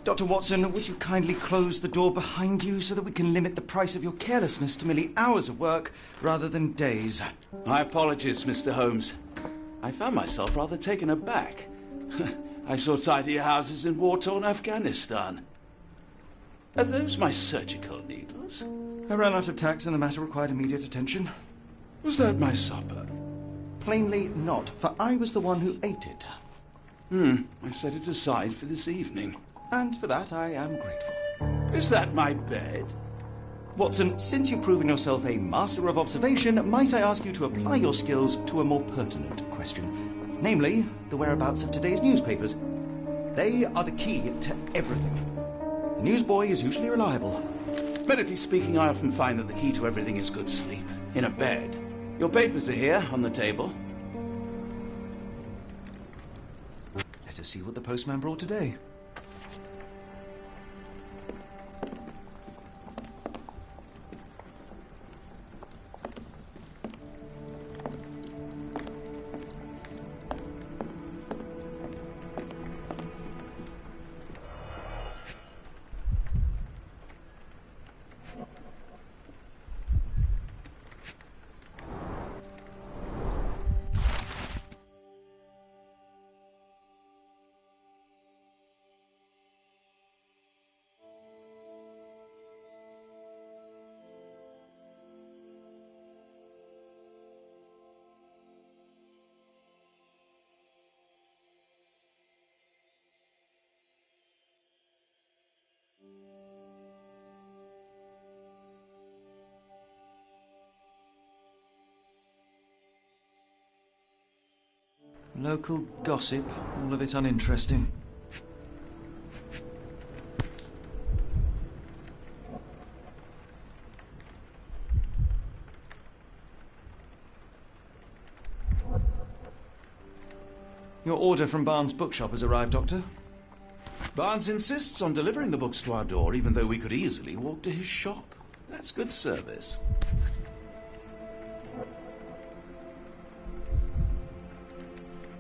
Dr. Watson, would you kindly close the door behind you so that we can limit the price of your carelessness to merely hours of work rather than days? My apologies, Mr. Holmes. I found myself rather taken aback. I saw tidier houses in war-torn Afghanistan. Are those my surgical needles? I ran out of tacks and the matter required immediate attention. Was that my supper? Plainly not, for I was the one who ate it. I set it aside for this evening. And for that I am grateful. Is that my bed? Watson, since you've proven yourself a master of observation, might I ask you to apply your skills to a more pertinent question? Namely, the whereabouts of today's newspapers. They are the key to everything. The newsboy is usually reliable. Medically speaking, I often find that the key to everything is good sleep. In a bed. Your papers are here, on the table. Let us see what the postman brought today. Local gossip, all of it uninteresting. Your order from Barnes' bookshop has arrived, Doctor. Barnes insists on delivering the books to our door, even though we could easily walk to his shop. That's good service.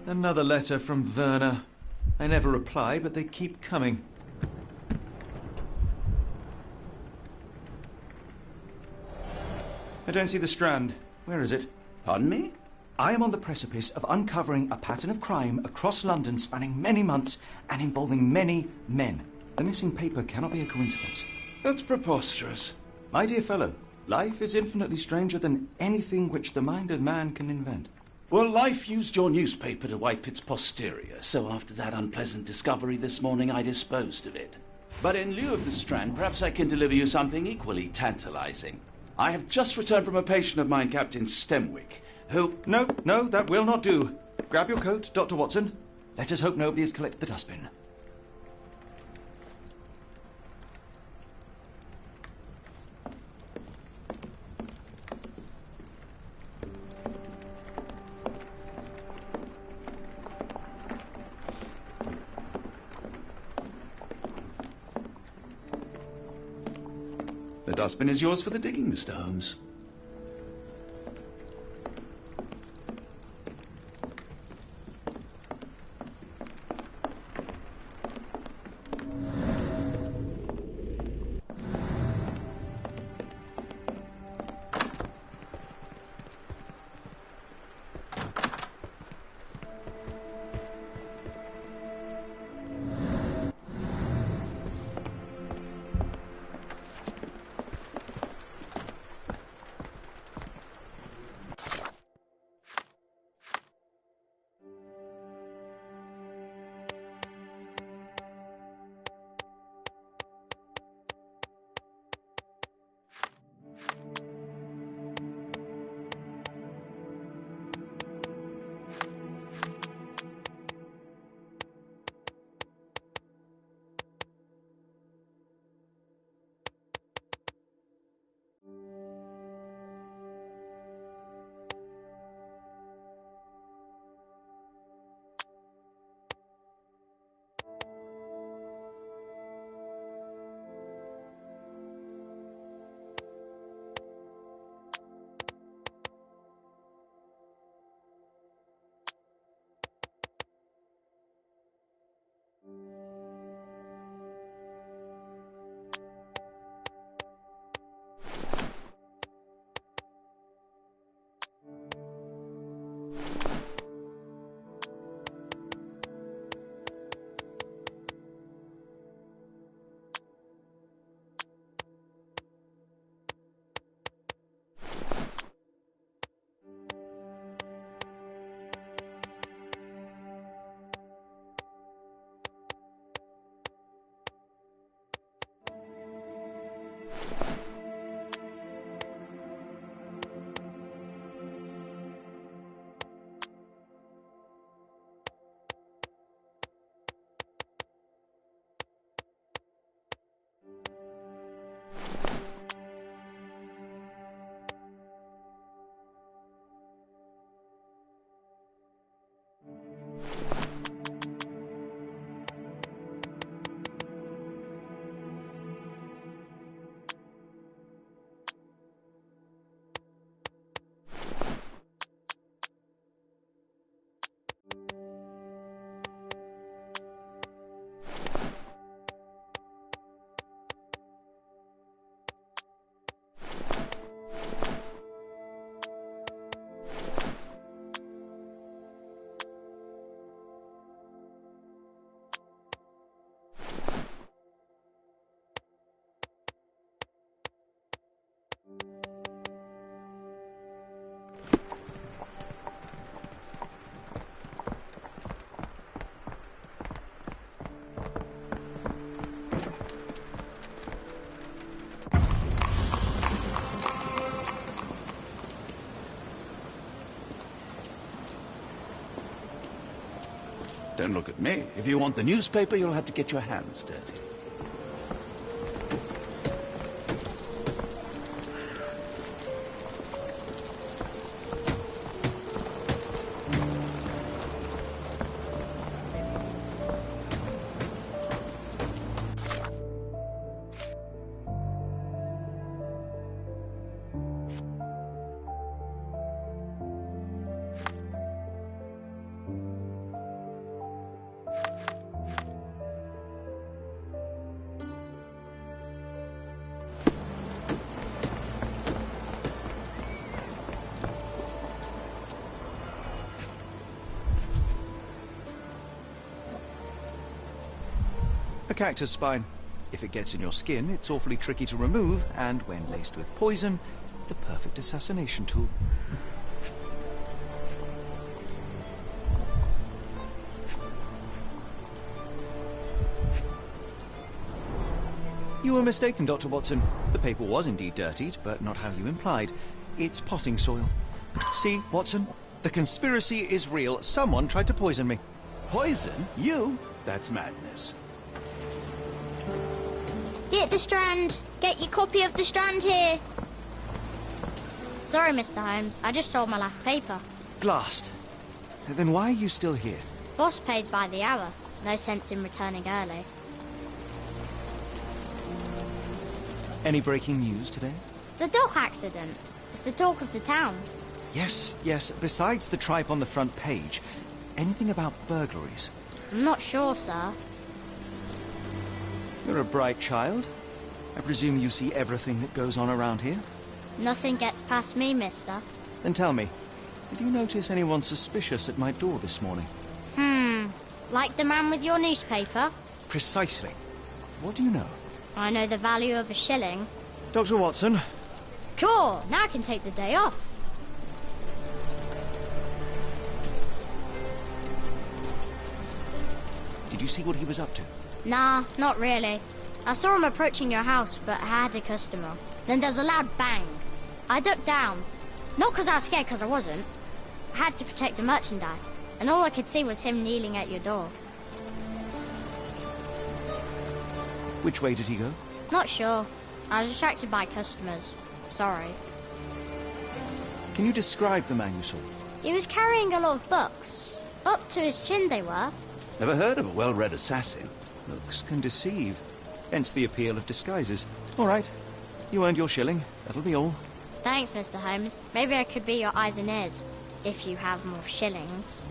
Another letter from Werner. I never reply, but they keep coming. I don't see the Strand. Where is it? Pardon me? I am on the precipice of uncovering a pattern of crime across London spanning many months and involving many men. The missing paper cannot be a coincidence. That's preposterous. My dear fellow, life is infinitely stranger than anything which the mind of man can invent. Well, life used your newspaper to wipe its posterior, so after that unpleasant discovery this morning, I disposed of it. But in lieu of the Strand, perhaps I can deliver you something equally tantalizing. I have just returned from a patient of mine, Captain Stemwick, who... No, that will not do. Grab your coat, Dr. Watson. Let us hope nobody has collected the dustbin. The dustbin is yours for the digging, Mr. Holmes. Don't look at me. If you want the newspaper, you'll have to get your hands dirty. A cactus spine. If it gets in your skin, it's awfully tricky to remove, and when laced with poison, the perfect assassination tool. You were mistaken, Dr. Watson. The paper was indeed dirtied, but not how you implied. It's potting soil. See, Watson? The conspiracy is real. Someone tried to poison me. Poison? You? That's madness. Get the Strand! Get your copy of the Strand here! Sorry, Mr. Holmes. I just sold my last paper. Blast. Then why are you still here? Boss pays by the hour. No sense in returning early. Any breaking news today? The dock accident. It's the talk of the town. Yes. Besides the tripe on the front page, anything about burglaries? I'm not sure, sir. You're a bright child. I presume you see everything that goes on around here? Nothing gets past me, mister. Then tell me, did you notice anyone suspicious at my door this morning? Like the man with your newspaper? Precisely. What do you know? I know the value of a shilling. Dr. Watson? Cool, now I can take the day off. Did you see what he was up to? Nah, not really. I saw him approaching your house, but I had a customer. Then there's a loud bang. I ducked down. Not because I was scared, because I wasn't. I had to protect the merchandise. And all I could see was him kneeling at your door. Which way did he go? Not sure. I was distracted by customers. Sorry. Can you describe the man you saw? He was carrying a lot of books. Up to his chin they were. Never heard of a well-read assassin. Looks can deceive. Hence the appeal of disguises. All right. You earned your shilling. That'll be all. Thanks, Mr. Holmes. Maybe I could be your eyes and ears. If you have more shillings.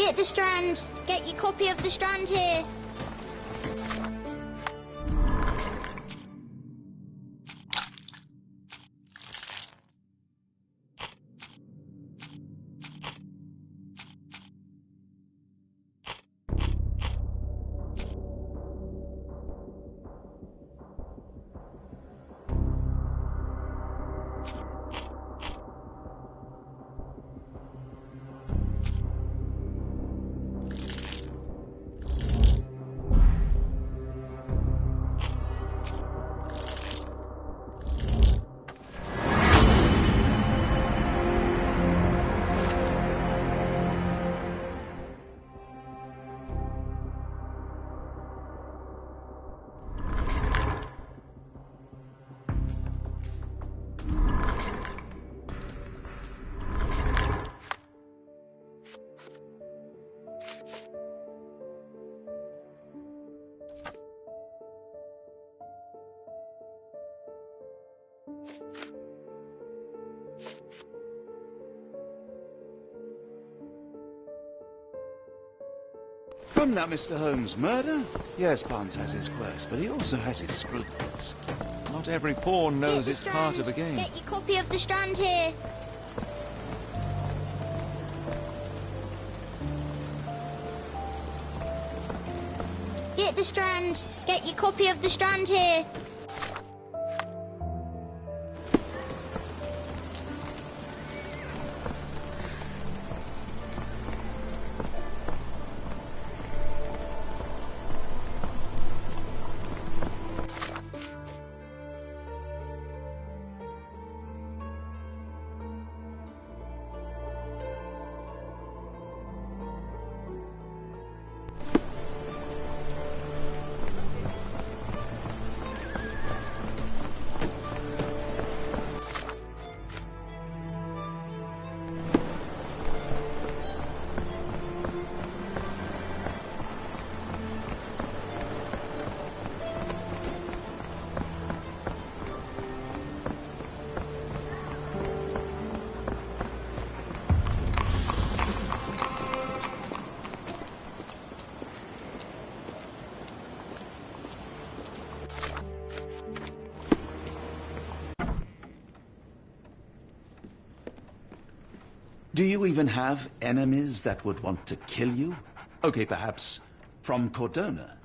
Get the Strand. Get your copy of the Strand here. Come now, Mr. Holmes. Murder? Yes, Barnes has his quirks, but he also has his scruples. Not every pawn knows it's part of a game. Get your copy of the Strand here. Get the Strand. Get your copy of the Strand here. Do you even have enemies that would want to kill you? Okay, perhaps from Cordona.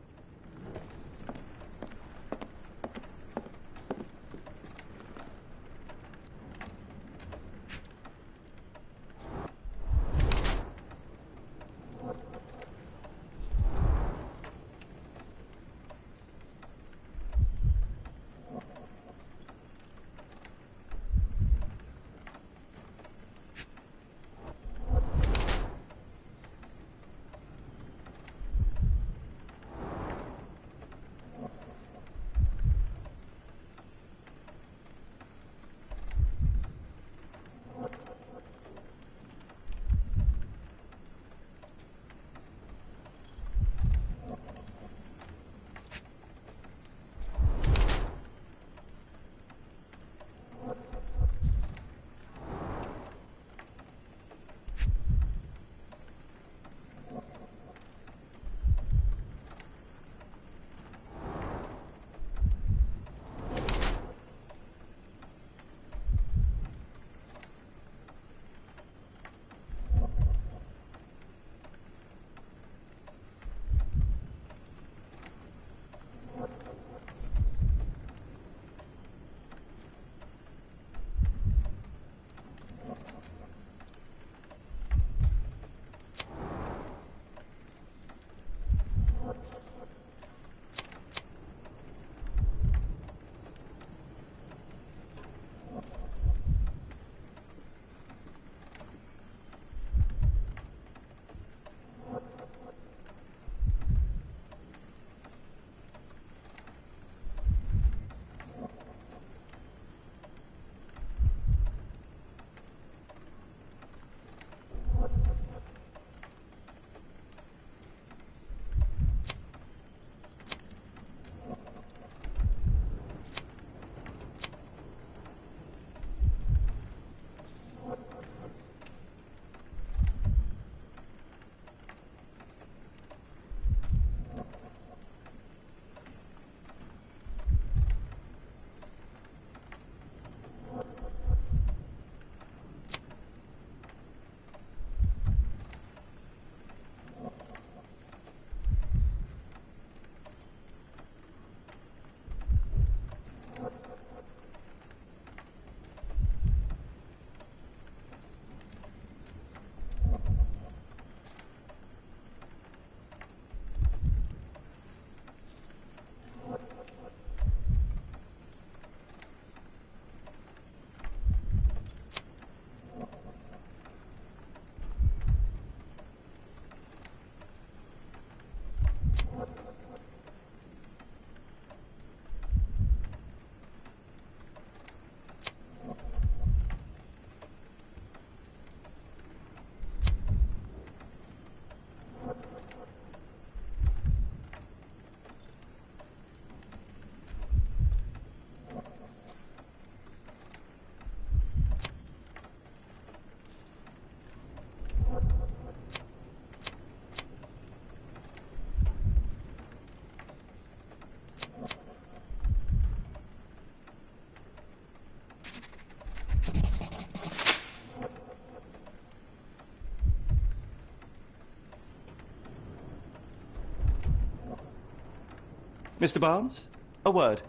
Mr. Barnes, a word.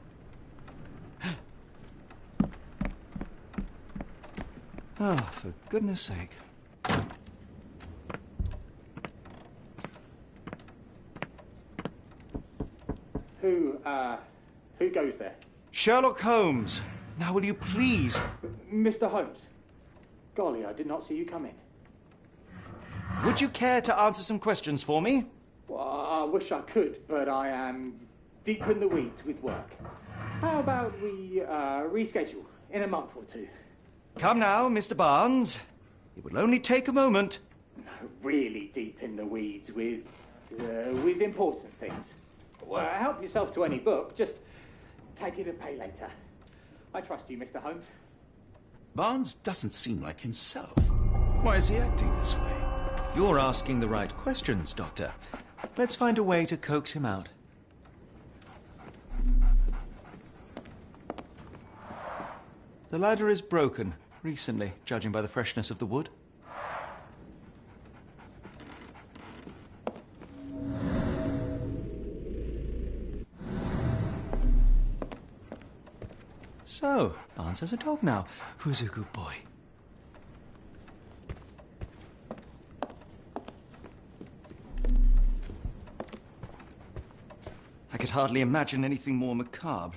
Ah, for goodness sake. Who goes there? Sherlock Holmes. Now, will you please... Mr. Holmes. Golly, I did not see you come in. Would you care to answer some questions for me? Well, I wish I could, but I am deep in the weeds with work. How about we reschedule in a month or two? Come now, Mr. Barnes. It will only take a moment. Really deep in the weeds with important things. Well, help yourself to any book. Just take it and pay later. I trust you, Mr. Holmes. Barnes doesn't seem like himself. Why is he acting this way? You're asking the right questions, Doctor. Let's find a way to coax him out. The ladder is broken, recently, judging by the freshness of the wood. So, Barnes has a dog now. Who's a good boy? I could hardly imagine anything more macabre.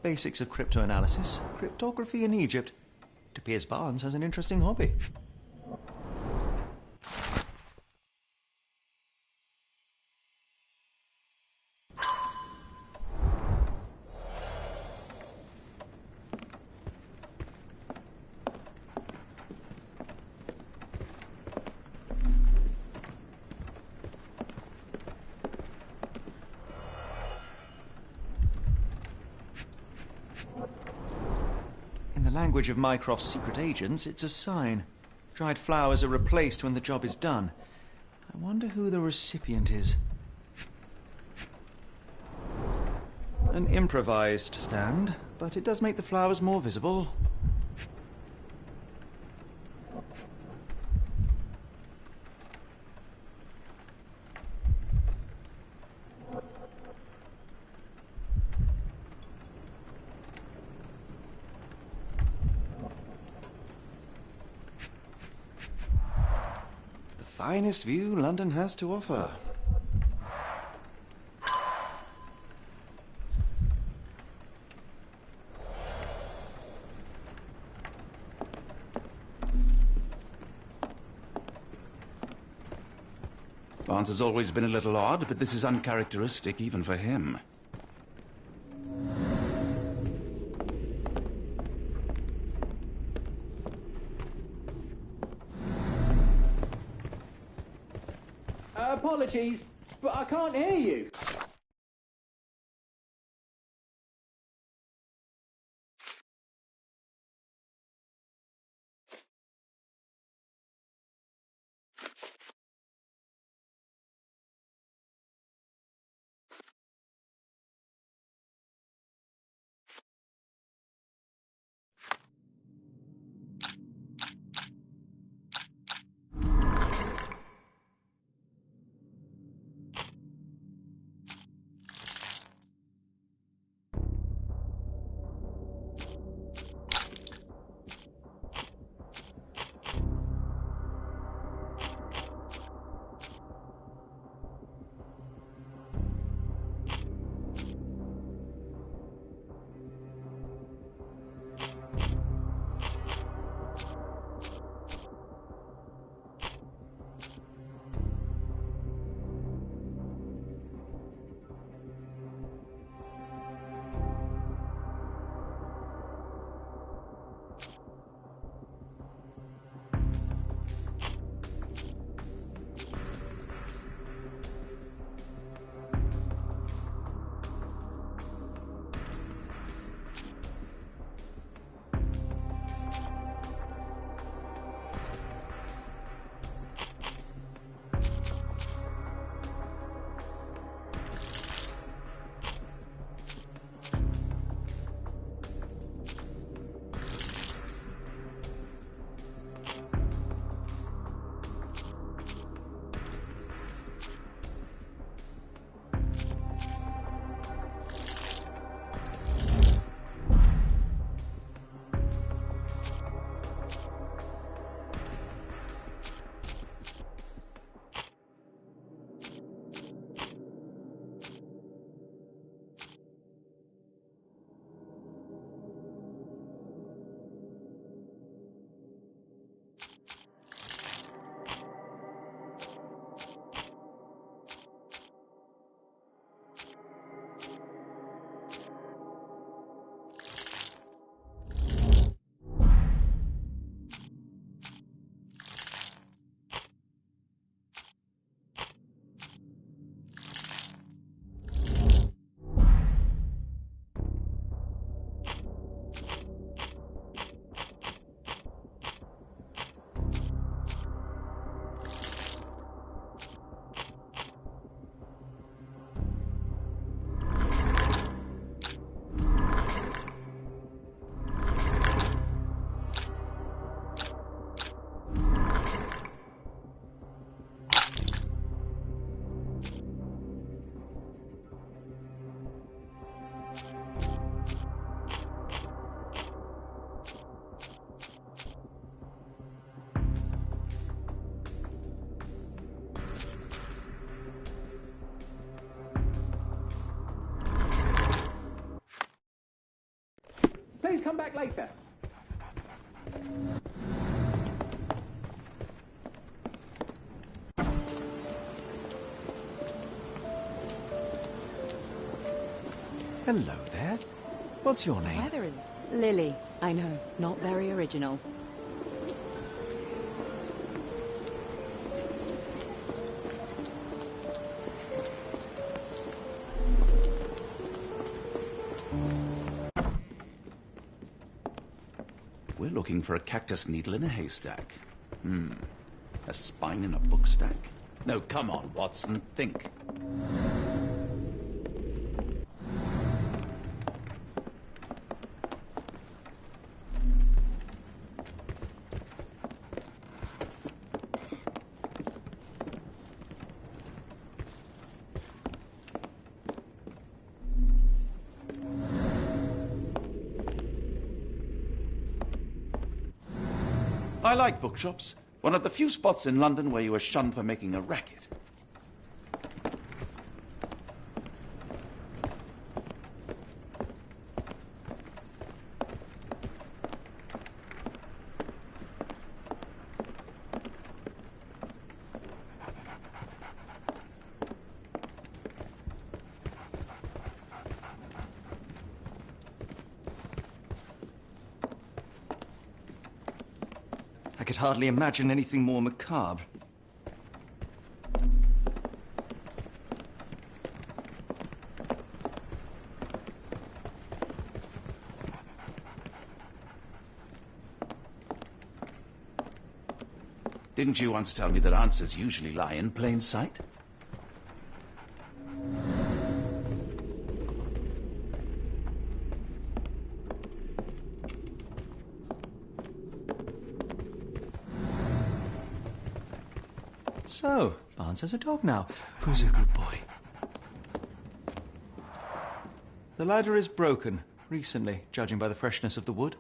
Basics of cryptoanalysis, cryptography in Egypt. It appears Barnes has an interesting hobby. In the language of Mycroft's secret agents, it's a sign. Dried flowers are replaced when the job is done. I wonder who the recipient is. An improvised stand, but it does make the flowers more visible. Finest view London has to offer. Barnes has always been a little odd, but this is uncharacteristic even for him. Apologies, but I can't hear you. come back later. Hello there. What's your name? Weather is... Lily. I know, not very original. We're looking for a cactus needle in a haystack. A spine in a book stack? No, come on, Watson, think. I like bookshops. One of the few spots in London where you are shunned for making a racket. I could hardly imagine anything more macabre. Didn't you once tell me that answers usually lie in plain sight? So, Barnes has a dog now. Who's a good boy? The ladder is broken, recently, judging by the freshness of the wood.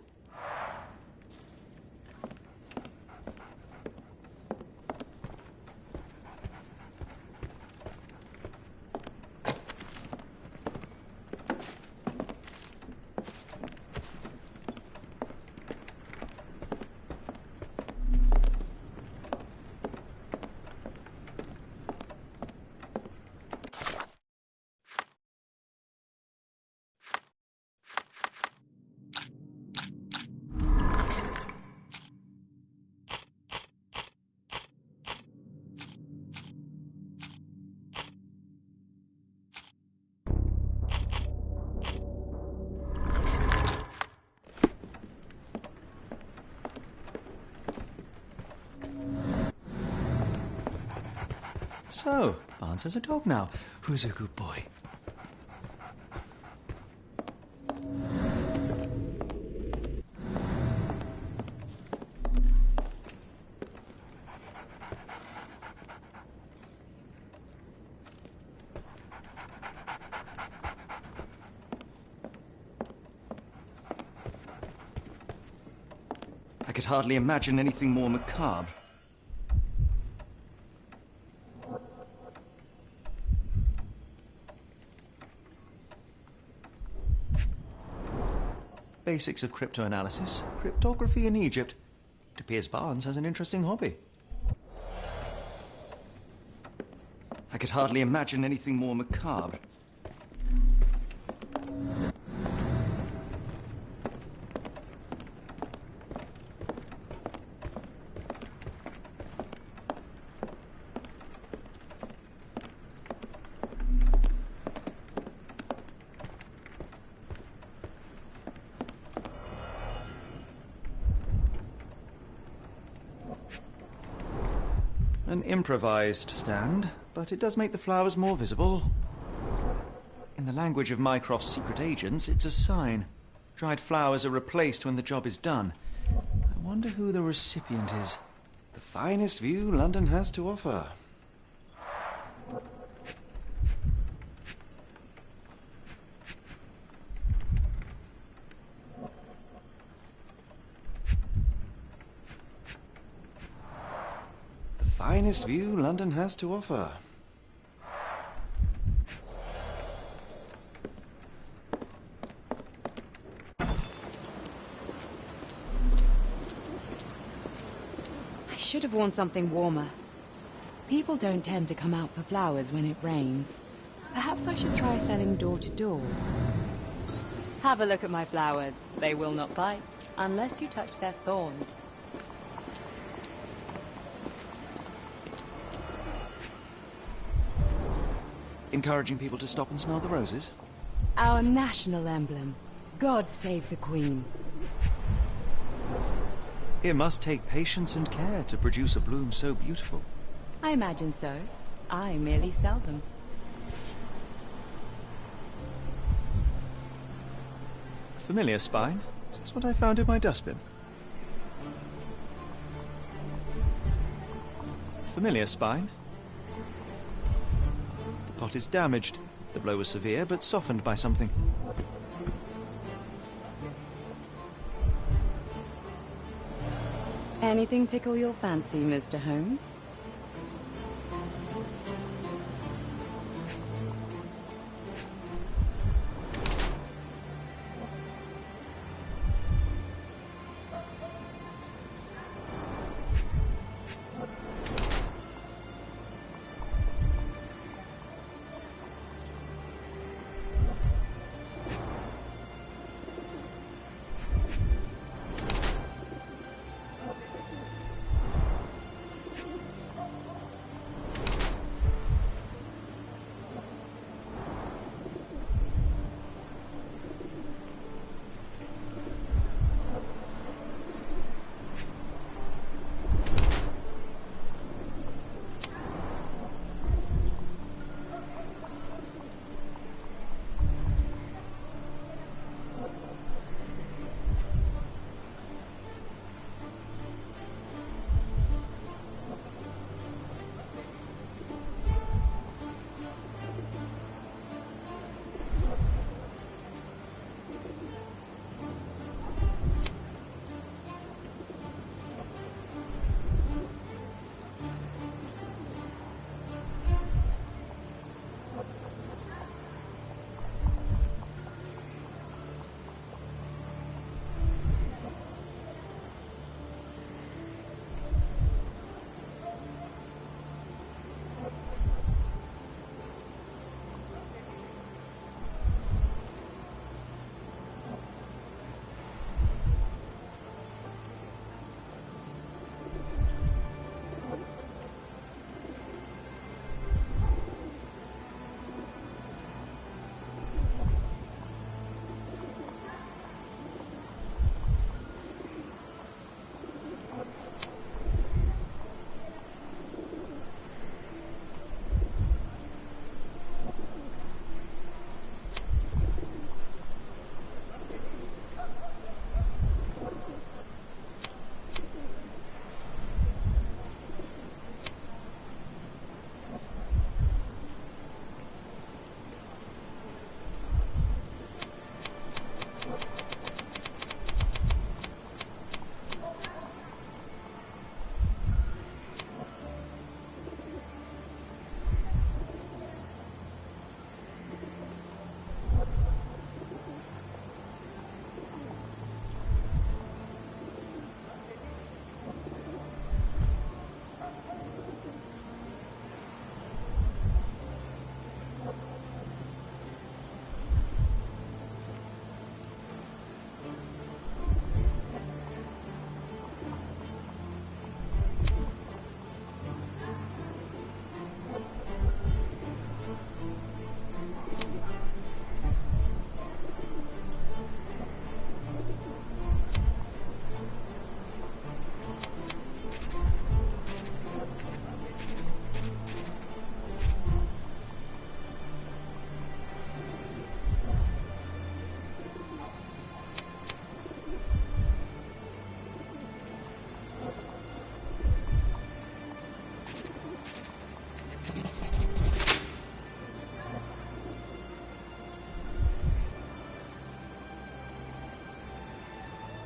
So, Barnes has a dog now. Who's a good boy? I could hardly imagine anything more macabre. Basics of cryptoanalysis, cryptography in Egypt. It appears Barnes has an interesting hobby. I could hardly imagine anything more macabre. An improvised stand, but it does make the flowers more visible. In the language of Mycroft's secret agents, it's a sign. Dried flowers are replaced when the job is done. I wonder who the recipient is. The finest view London has to offer. Finest view London has to offer. should have worn something warmer. People don't tend to come out for flowers when it rains. Perhaps I should try selling door to door. Have a look at my flowers. They will not bite, unless you touch their thorns. Encouraging people to stop and smell the roses? Our national emblem. God save the Queen. It must take patience and care to produce a bloom so beautiful. I imagine so. I merely sell them. Familiar spine? Is this what I found in my dustbin? Familiar spine? The pot is damaged. The blow was severe, but softened by something. Anything tickle your fancy, Mr. Holmes?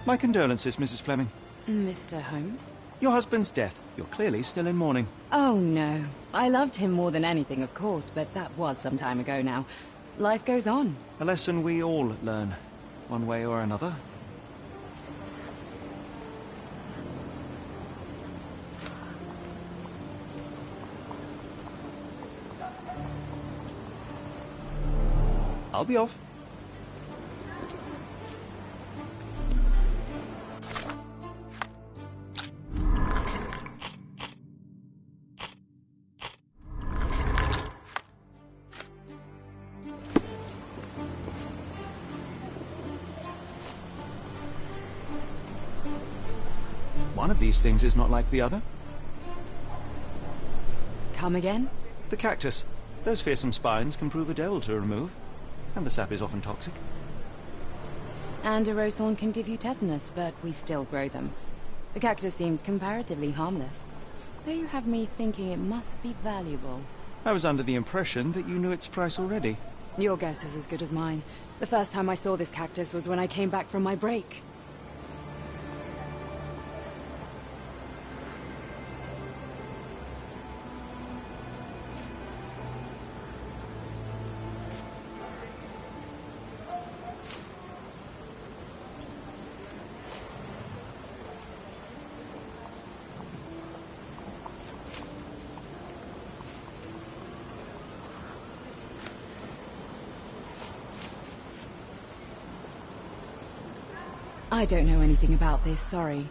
My condolences, Mrs. Fleming. Mr. Holmes? Your husband's death. You're clearly still in mourning. Oh, no. I loved him more than anything, of course, but that was some time ago now. Life goes on. A lesson we all learn, one way or another. I'll be off. One of these things is not like the other. Come again? The cactus. Those fearsome spines can prove a devil to remove, and the sap is often toxic. And a rose thorn can give you tetanus, but we still grow them. The cactus seems comparatively harmless, though you have me thinking it must be valuable. I was under the impression that you knew its price already. Your guess is as good as mine. The first time I saw this cactus was when I came back from my break. I don't know anything about this, sorry.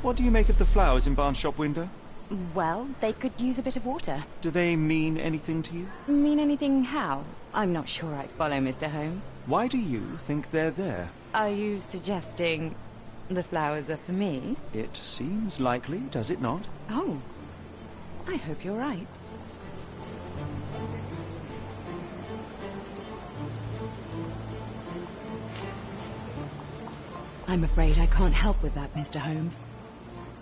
What do you make of the flowers in Barnes' shop window? Well, they could use a bit of water. Do they mean anything to you? Mean anything how? I'm not sure I follow, Mr. Holmes. Why do you think they're there? Are you suggesting the flowers are for me? It seems likely, does it not? Oh, I hope you're right. I'm afraid I can't help with that, Mr. Holmes.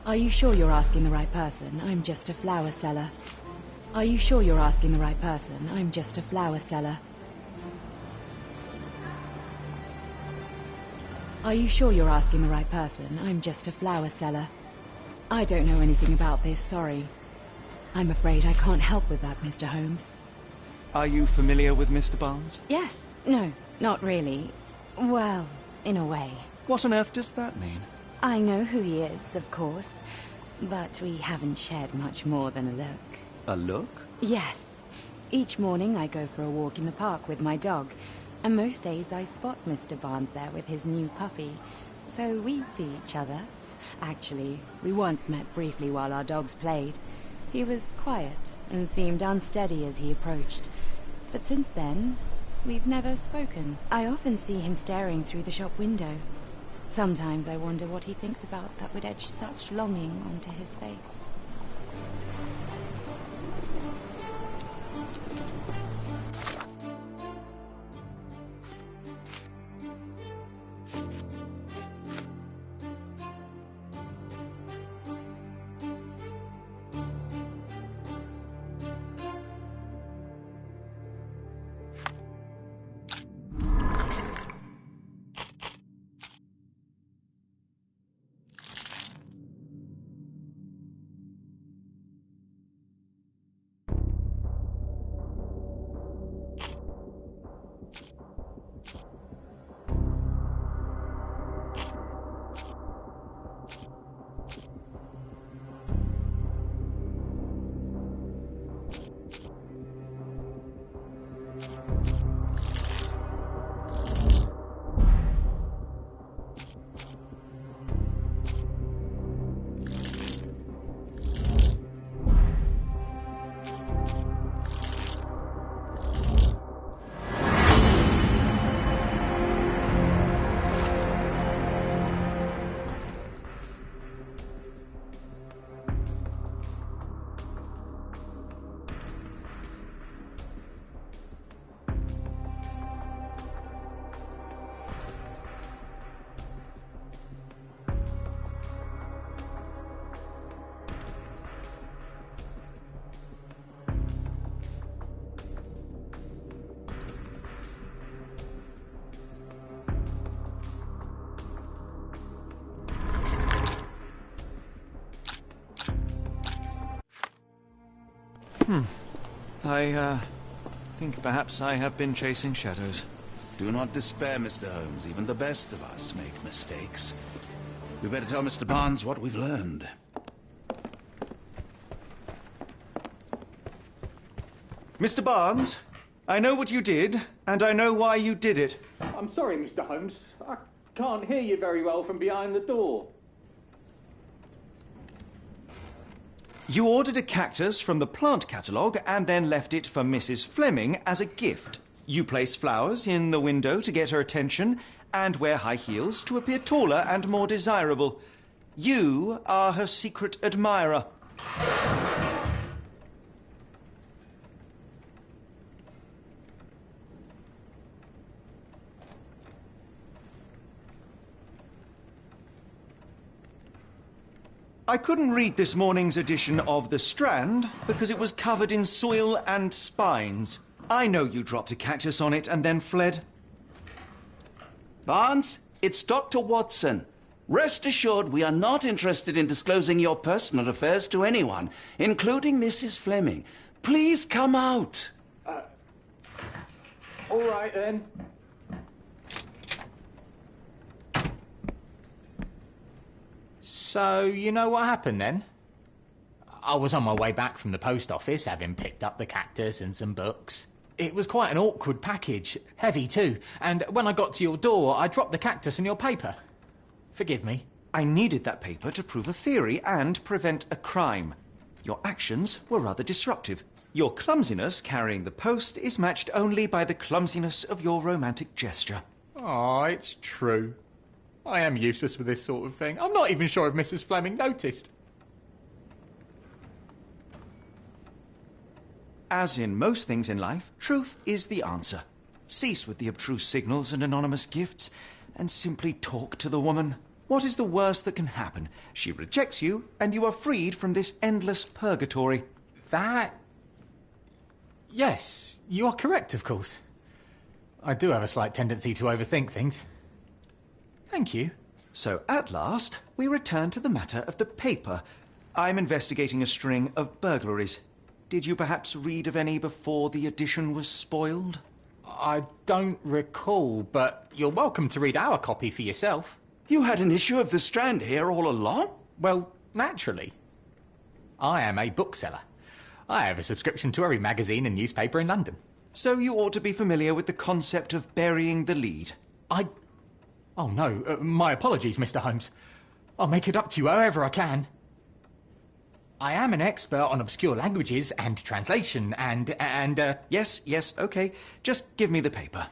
Are you sure you're asking the right person? I'm just a flower seller. Are you sure you're asking the right person? I'm just a flower seller. Are you sure you're asking the right person? I'm just a flower seller. I don't know anything about this, sorry. I'm afraid I can't help with that, Mr. Holmes. Are you familiar with Mr. Barnes? Yes. No, not really. Well, in a way. What on earth does that mean? I know who he is, of course, but we haven't shared much more than a look. A look? Yes. Each morning I go for a walk in the park with my dog, and most days I spot Mr. Barnes there with his new puppy, so we see each other. Actually, we once met briefly while our dogs played. He was quiet and seemed unsteady as he approached, but since then, we've never spoken. I often see him staring through the shop window. Sometimes I wonder what he thinks about that would etch such longing onto his face. I think perhaps I have been chasing shadows. Do not despair, Mr. Holmes. Even the best of us make mistakes. We better tell Mr. Barnes what we've learned. Mr. Barnes, I know what you did, and I know why you did it. I'm sorry, Mr. Holmes. I can't hear you very well from behind the door. You ordered a cactus from the plant catalogue and then left it for Mrs. Fleming as a gift. You place flowers in the window to get her attention and wear high heels to appear taller and more desirable. You are her secret admirer. I couldn't read this morning's edition of The Strand because it was covered in soil and spines. I know you dropped a cactus on it and then fled. Barnes, it's Dr. Watson. Rest assured we are not interested in disclosing your personal affairs to anyone, including Mrs. Fleming. Please come out. All right, then. So, you know what happened then? I was on my way back from the post office, having picked up the cactus and some books. It was quite an awkward package, heavy too, and when I got to your door, I dropped the cactus and your paper. Forgive me. I needed that paper to prove a theory and prevent a crime. Your actions were rather disruptive. Your clumsiness carrying the post is matched only by the clumsiness of your romantic gesture. Oh, it's true. I am useless with this sort of thing. I'm not even sure if Mrs. Fleming noticed. As in most things in life, truth is the answer. Cease with the abstruse signals and anonymous gifts, and simply talk to the woman. What is the worst that can happen? She rejects you, and you are freed from this endless purgatory. That... Yes, you are correct, of course. I do have a slight tendency to overthink things. Thank you. So, at last, we return to the matter of the paper. I'm investigating a string of burglaries. Did you perhaps read of any before the edition was spoiled? I don't recall, but you're welcome to read our copy for yourself. You had an issue of The Strand here all along? Well, naturally. I am a bookseller. I have a subscription to every magazine and newspaper in London. So you ought to be familiar with the concept of burying the lead. Oh no, my apologies, Mr. Holmes. I'll make it up to you however I can. I am an expert on obscure languages and translation and Yes, okay. Just give me the paper.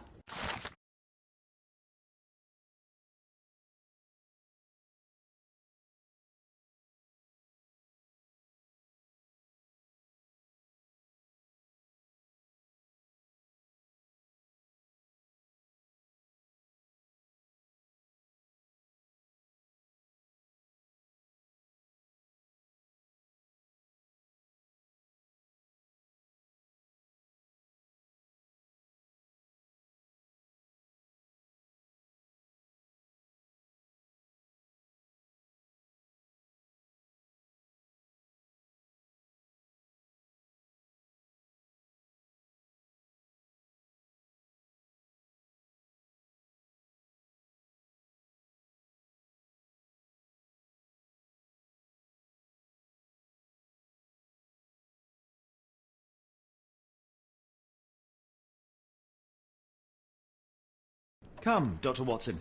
Come, Dr. Watson.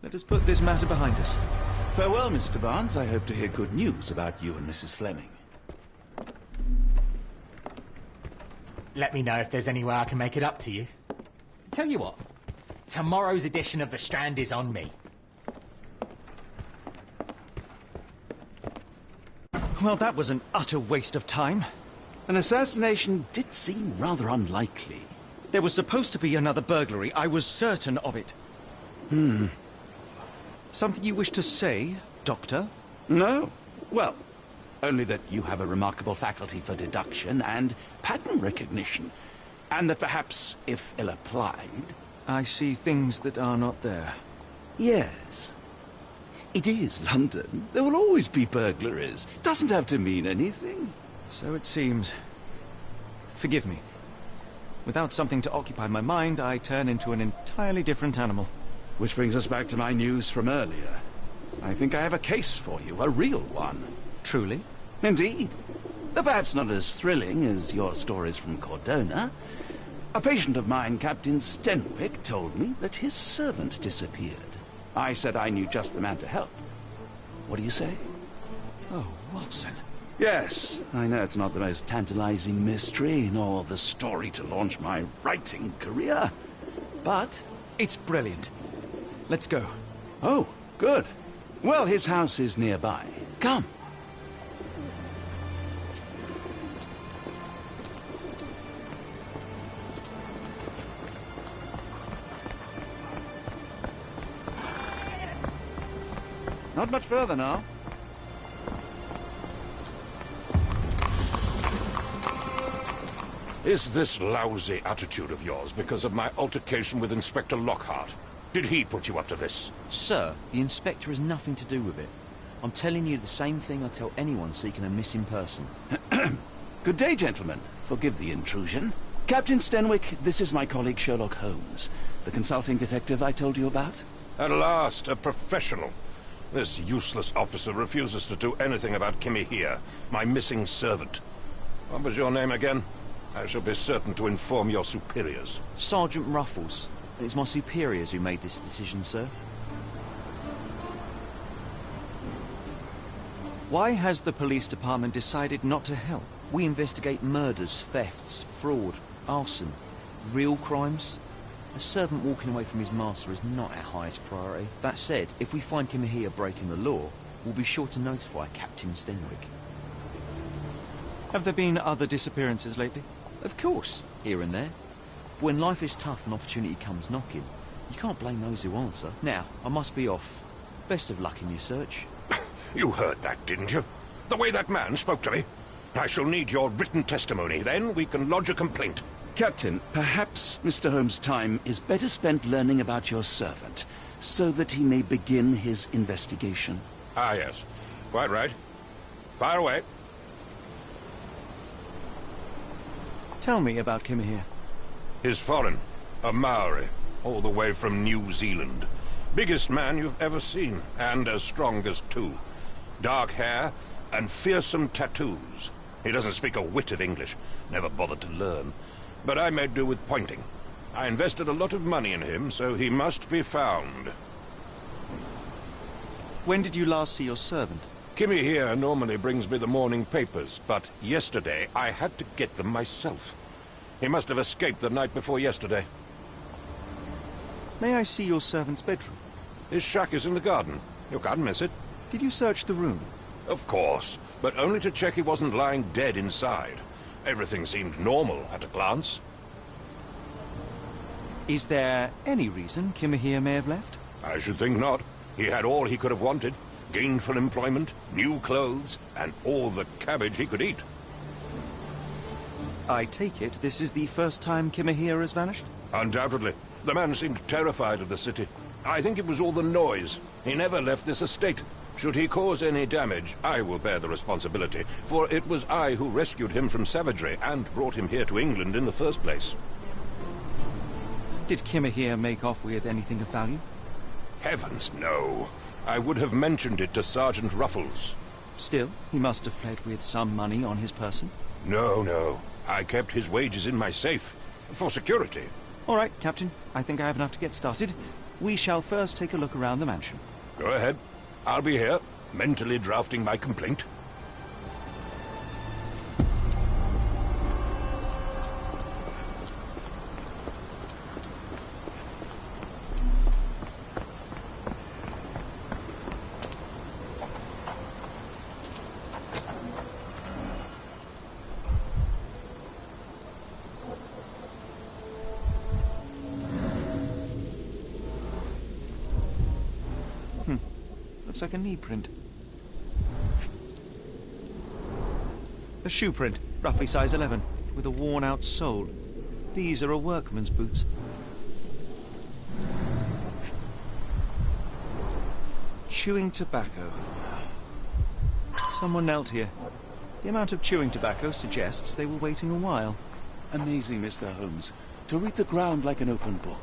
Let us put this matter behind us. Farewell, Mr. Barnes. I hope to hear good news about you and Mrs. Fleming. let me know if there's any way I can make it up to you. Tell you what, tomorrow's edition of The Strand is on me. Well, that was an utter waste of time. An assassination did seem rather unlikely. There was supposed to be another burglary. I was certain of it. Something you wish to say, Doctor? No. Well, only that you have a remarkable faculty for deduction and pattern recognition. And that perhaps, if ill-applied... I see things that are not there. Yes. It is London. There will always be burglaries. Doesn't have to mean anything. So it seems. Forgive me. Without something to occupy my mind, I turn into an entirely different animal. Which brings us back to my news from earlier. I think I have a case for you, a real one. Truly? Indeed. Though perhaps not as thrilling as your stories from Cordona. A patient of mine, Captain Stenwick, told me that his servant disappeared. I said I knew just the man to help. What do you say? Oh, Watson. Yes, I know it's not the most tantalizing mystery, nor the story to launch my writing career. But It's brilliant. Let's go. oh, good. Well, his house is nearby. Come. Not much further now. Is this lousy attitude of yours because of my altercation with Inspector Lockhart? Did he put you up to this? Sir, the inspector has nothing to do with it. I'm telling you the same thing I tell anyone seeking a missing person. Good day, gentlemen. Forgive the intrusion. Captain Stenwick, this is my colleague Sherlock Holmes, the consulting detective I told you about. At last, a professional. This useless officer refuses to do anything about Kimmy here, my missing servant. What was your name again? I shall be certain to inform your superiors. Sergeant Ruffles. It's my superiors who made this decision, sir. Why has the police department decided not to help? We investigate murders, thefts, fraud, arson, real crimes. A servant walking away from his master is not our highest priority. That said, if we find him here breaking the law, we'll be sure to notify Captain Stenwick. Have there been other disappearances lately? Of course, here and there. But when life is tough and opportunity comes knocking, you can't blame those who answer. Now, I must be off. Best of luck in your search. You heard that, didn't you? The way that man spoke to me. I shall need your written testimony. Then we can lodge a complaint. Captain, perhaps Mr. Holmes' time is better spent learning about your servant, so that he may begin his investigation. Ah, yes. Quite right. Fire away. Tell me about Kimmy here. He's foreign. A Maori. All the way from New Zealand. Biggest man you've ever seen. And as strong as two. Dark hair and fearsome tattoos. He doesn't speak a whit of English. Never bothered to learn. But I made do with pointing. I invested a lot of money in him, so he must be found. When did you last see your servant? Kimmy here normally brings me the morning papers, but yesterday I had to get them myself. He must have escaped the night before yesterday. May I see your servant's bedroom? His shack is in the garden. You can't miss it. Did you search the room? Of course, but only to check he wasn't lying dead inside. Everything seemed normal at a glance. Is there any reason Kimmy here may have left? I should think not. He had all he could have wanted. Gainful employment, new clothes, and all the cabbage he could eat. I take it this is the first time Kimmy here has vanished? Undoubtedly. The man seemed terrified of the city. I think it was all the noise. He never left this estate. Should he cause any damage, I will bear the responsibility, for it was I who rescued him from savagery and brought him here to England in the first place. Did Kimmy here make off with anything of value? Heavens, no. I would have mentioned it to Sergeant Ruffles. Still, he must have fled with some money on his person. No. I kept his wages in my safe. For security. All right, Captain. I think I have enough to get started. We shall first take a look around the mansion. Go ahead. I'll be here, mentally drafting my complaint. Looks like a knee print. A shoe print, roughly size 11, with a worn-out sole. These are a workman's boots. Chewing tobacco. Someone knelt here. The amount of chewing tobacco suggests they were waiting a while. Amazing, Mr. Holmes. To read the ground like an open book.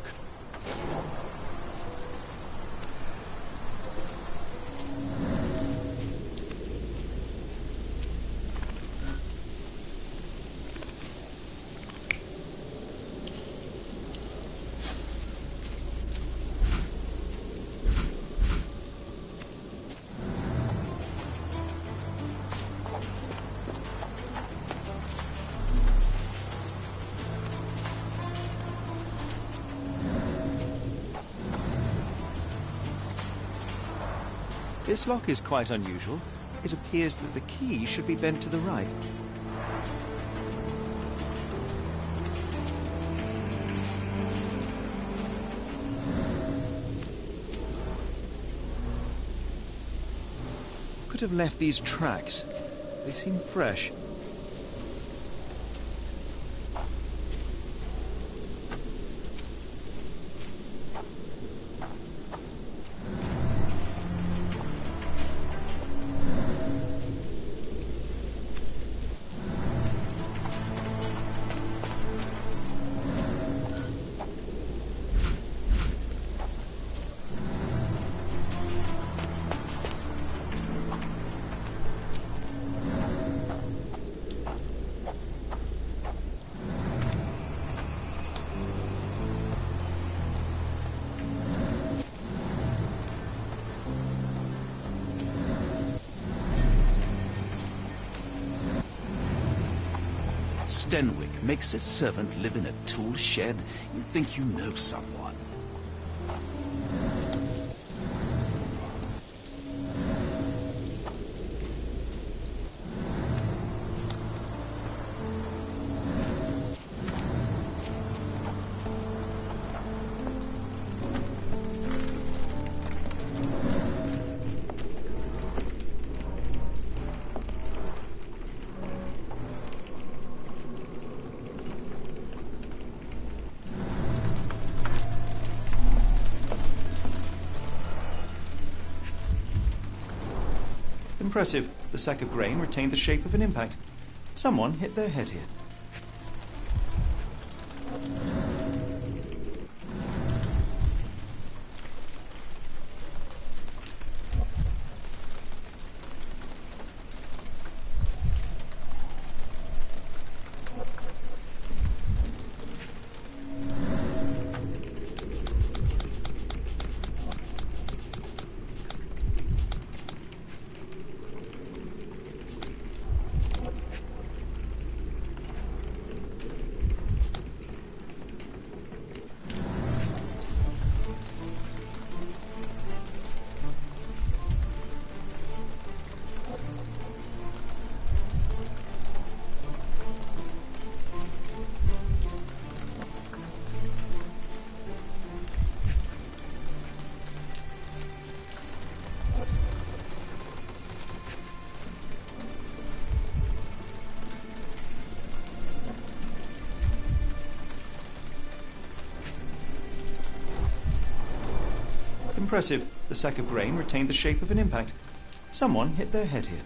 This lock is quite unusual. It appears that the key should be bent to the right. Could have left these tracks. They seem fresh. Stenwick makes his servant live in a tool shed? You think you know someone? Impressive. The sack of grain retained the shape of an impact. Someone hit their head here. Impressive. The sack of grain retained the shape of an impact. Someone hit their head here.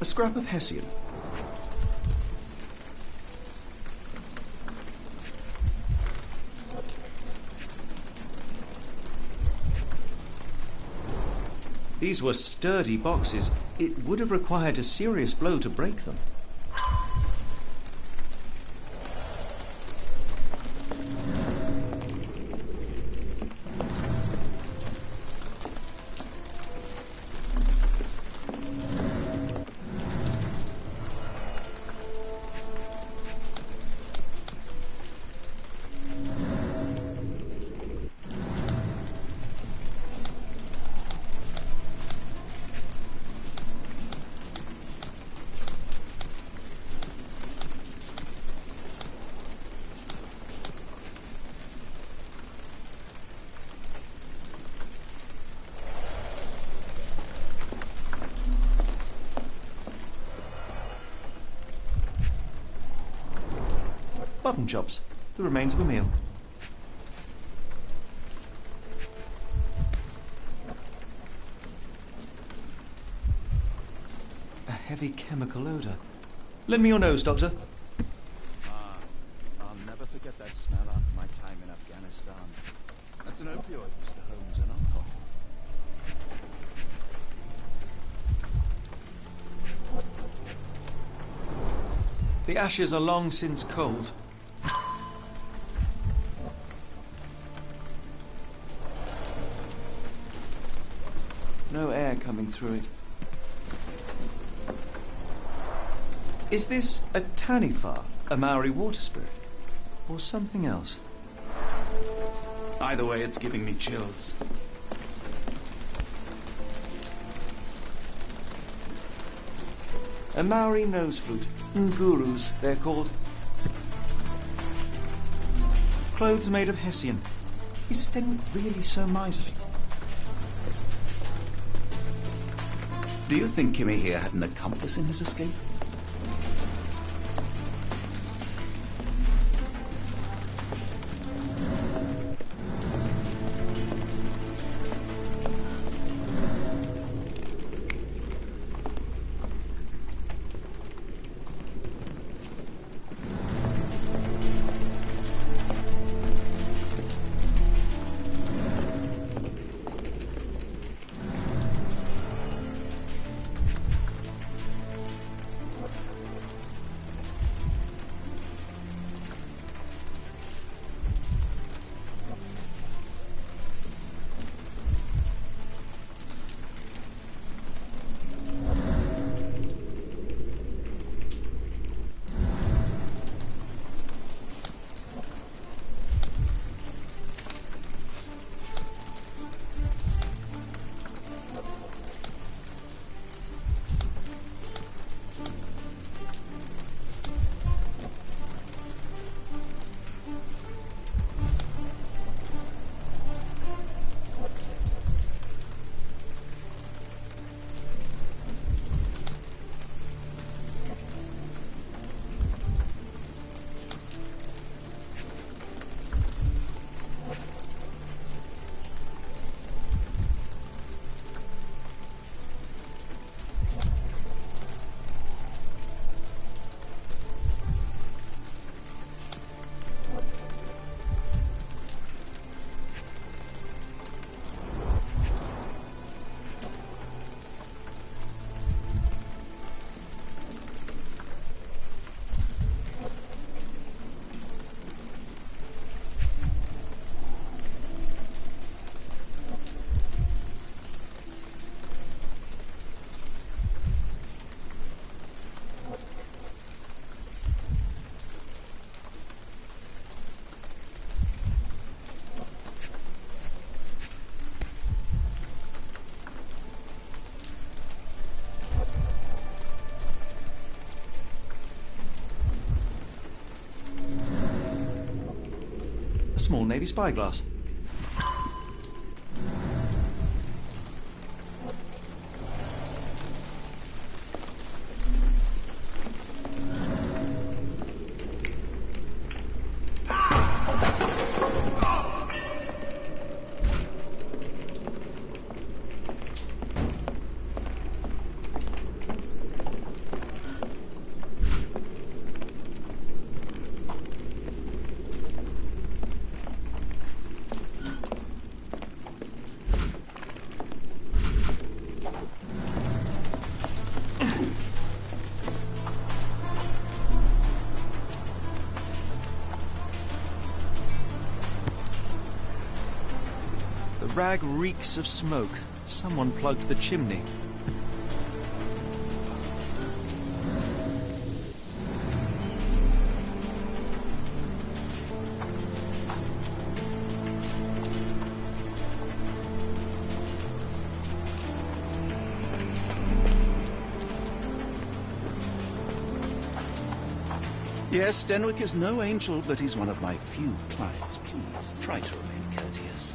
A scrap of Hessian. These were sturdy boxes. It would have required a serious blow to break them. Button chops, the remains of a meal. A heavy chemical odour. Lend me your nose, Doctor. I'll never forget that smell after my time in Afghanistan. That's an opioid, Mr. Holmes, and alcohol. The ashes are long since cold. No air coming through it. Is this a Taniwha, a Maori water spirit, or something else? Either way, it's giving me chills. A Maori nose flute. Ngurus, they're called. Clothes made of hessian. Is Sten really so miserly? Do you think Kimmy here had an accomplice in his escape? A small Navy spyglass. rag reeks of smoke. Someone plugged the chimney. Yes, Denwick is no angel, but he's one of my few clients. Please, try to remain courteous.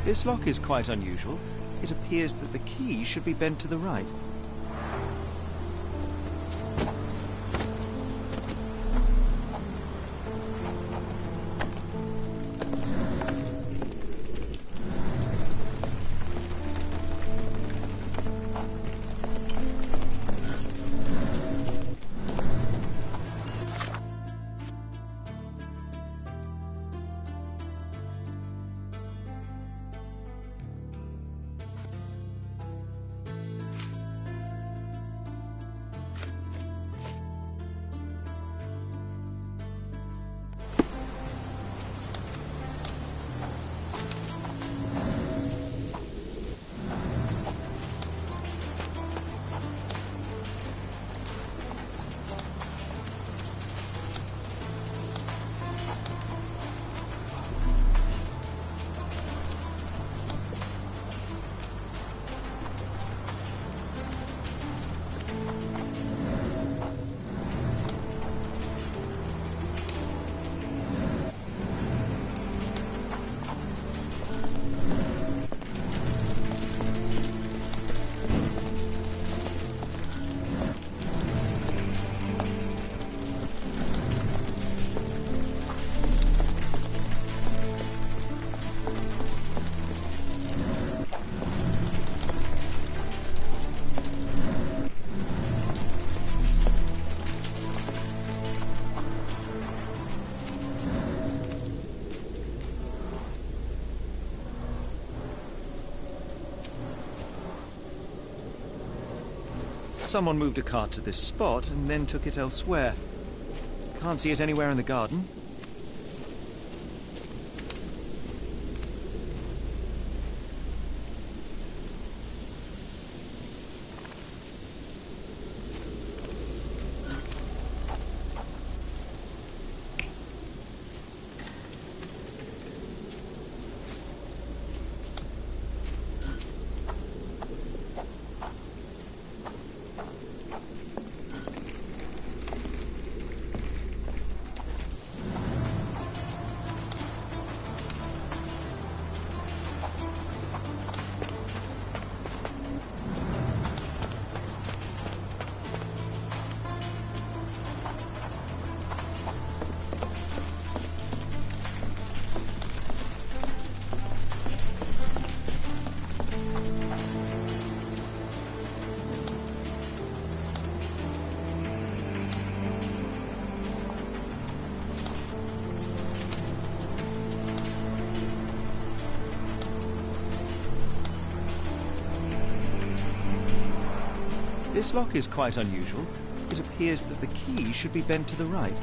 This lock is quite unusual. It appears that the key should be bent to the right. Someone moved a cart to this spot and then took it elsewhere. Can't see it anywhere in the garden. This lock is quite unusual. It appears that the key should be bent to the right.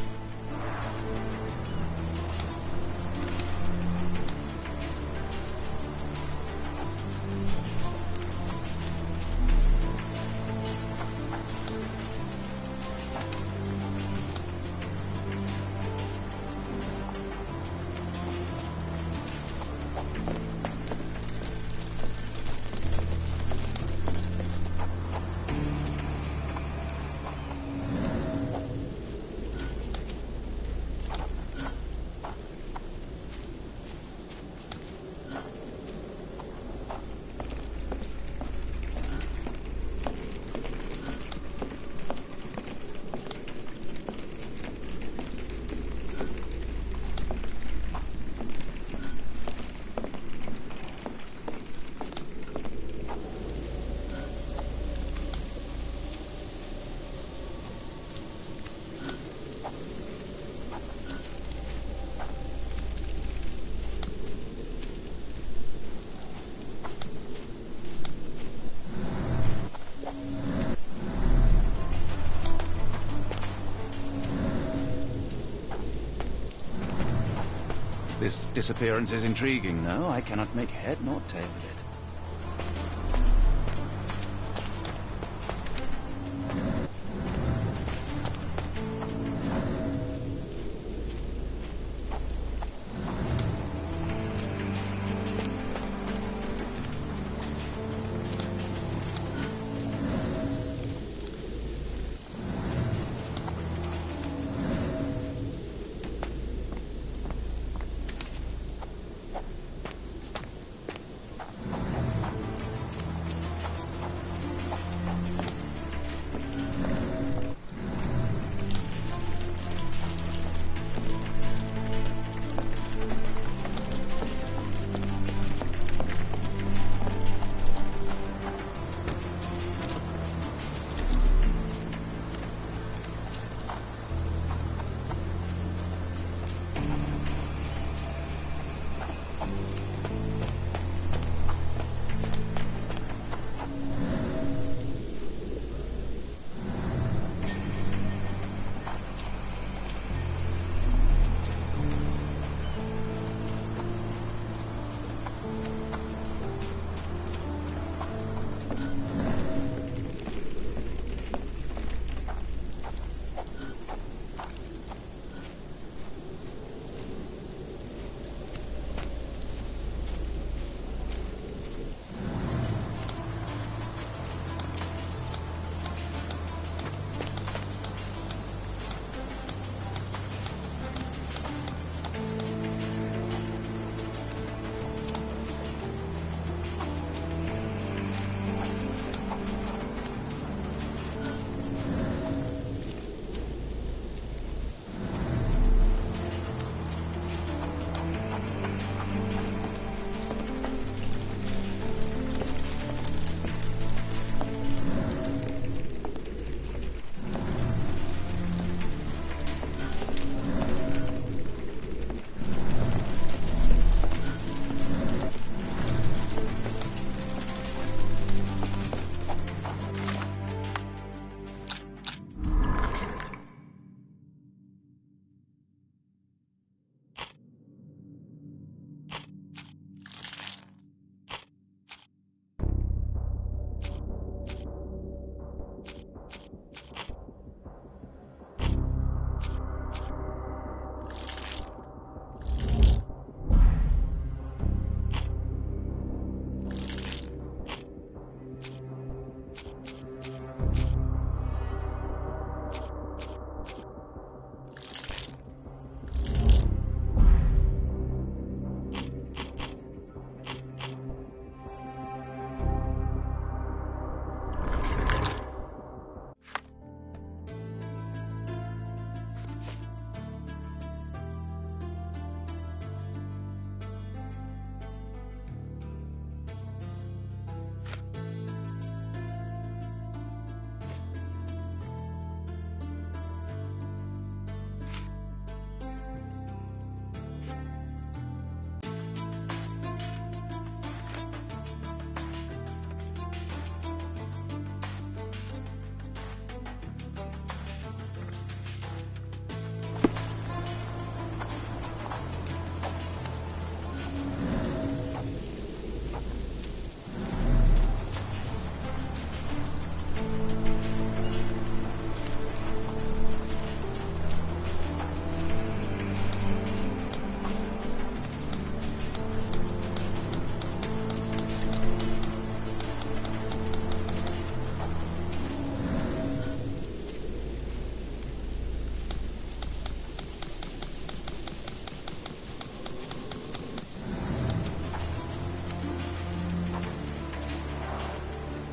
This disappearance is intriguing, though. I cannot make head nor tail of it.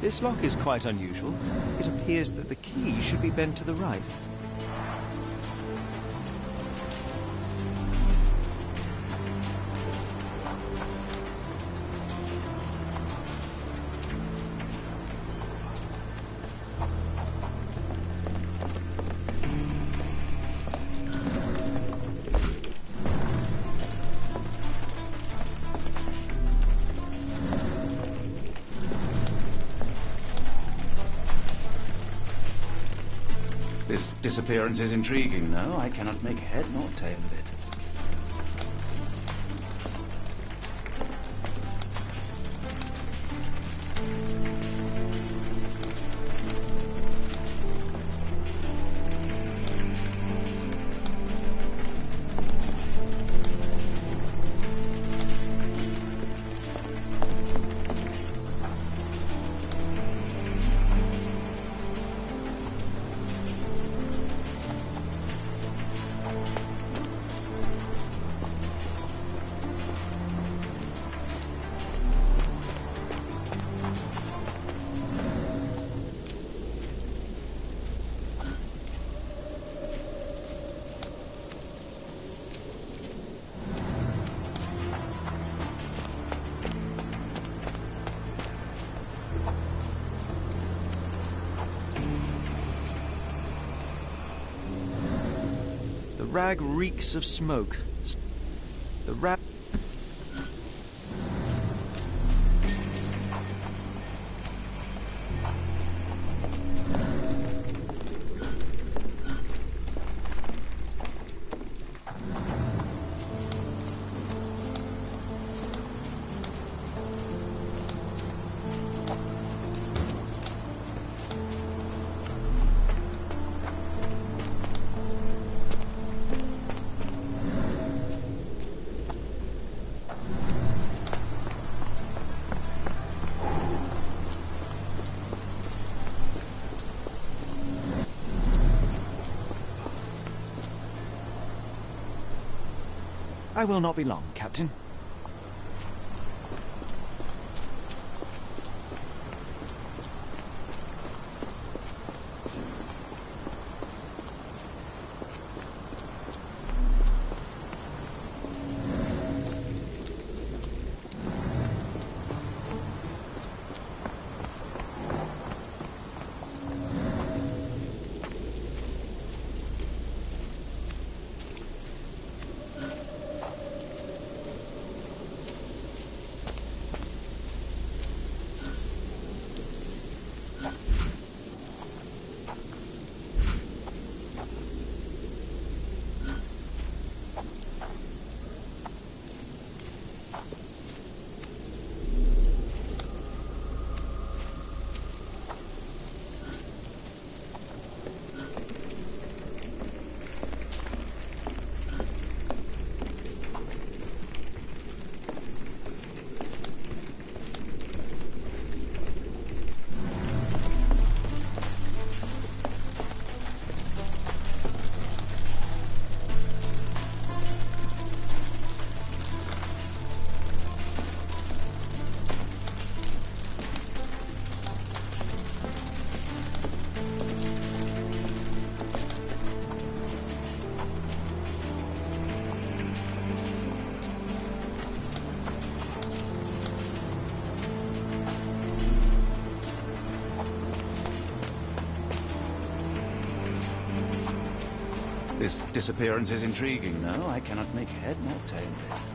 This lock is quite unusual. It appears that the key should be bent to the right. This disappearance is intriguing, no? I cannot make head nor tail of it. The rag reeks of smoke. The rag... I will not be long, Captain. This disappearance is intriguing, no? I cannot make head nor tail of it.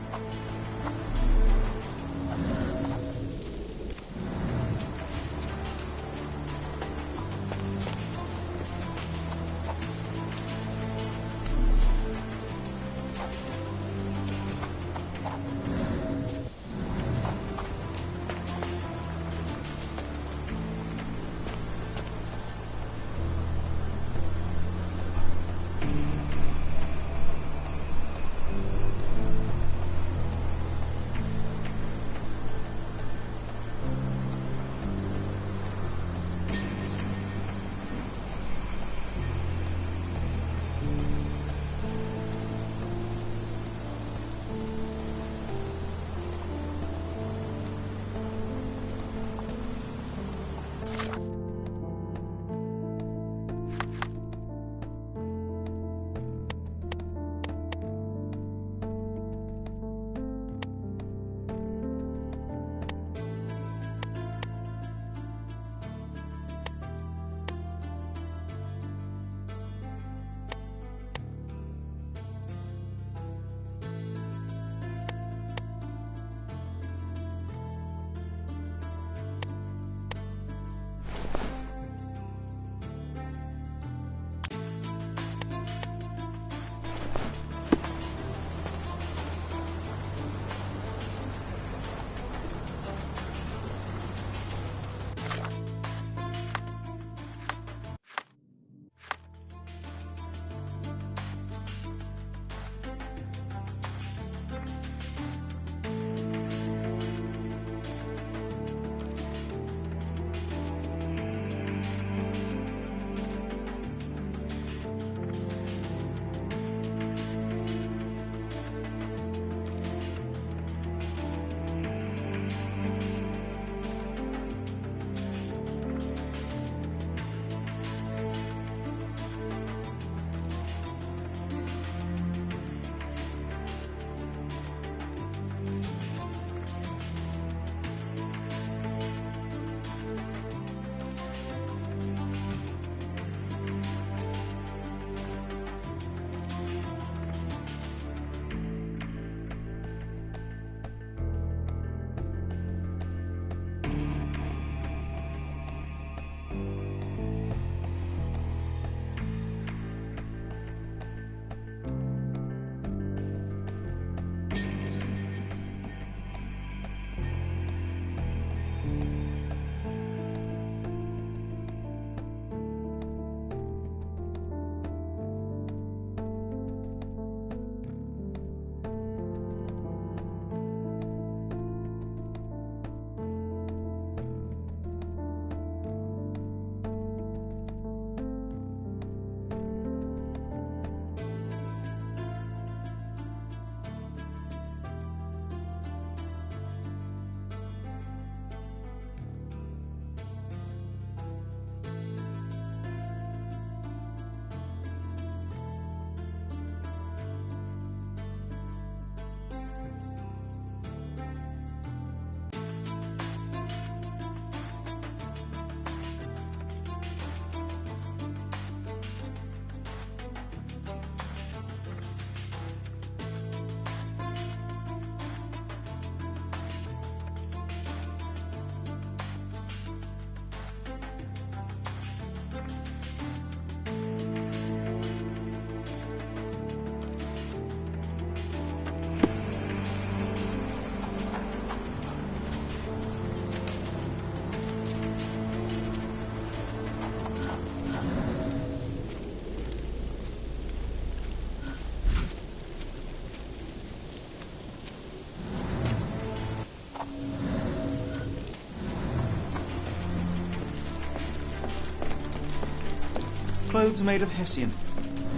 Clothes made of Hessian.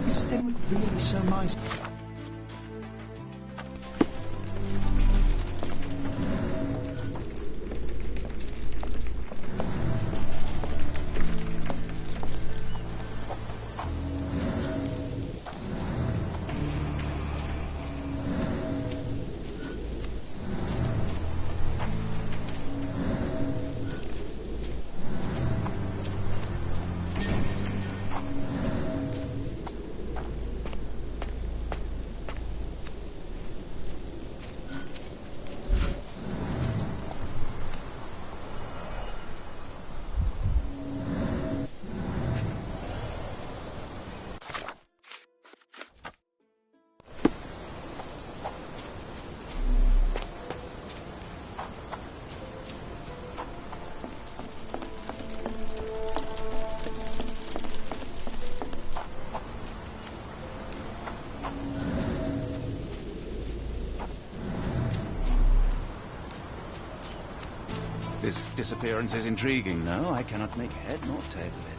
Is Stenwick really so miserly? This disappearance is intriguing, no? I cannot make head nor tail of it.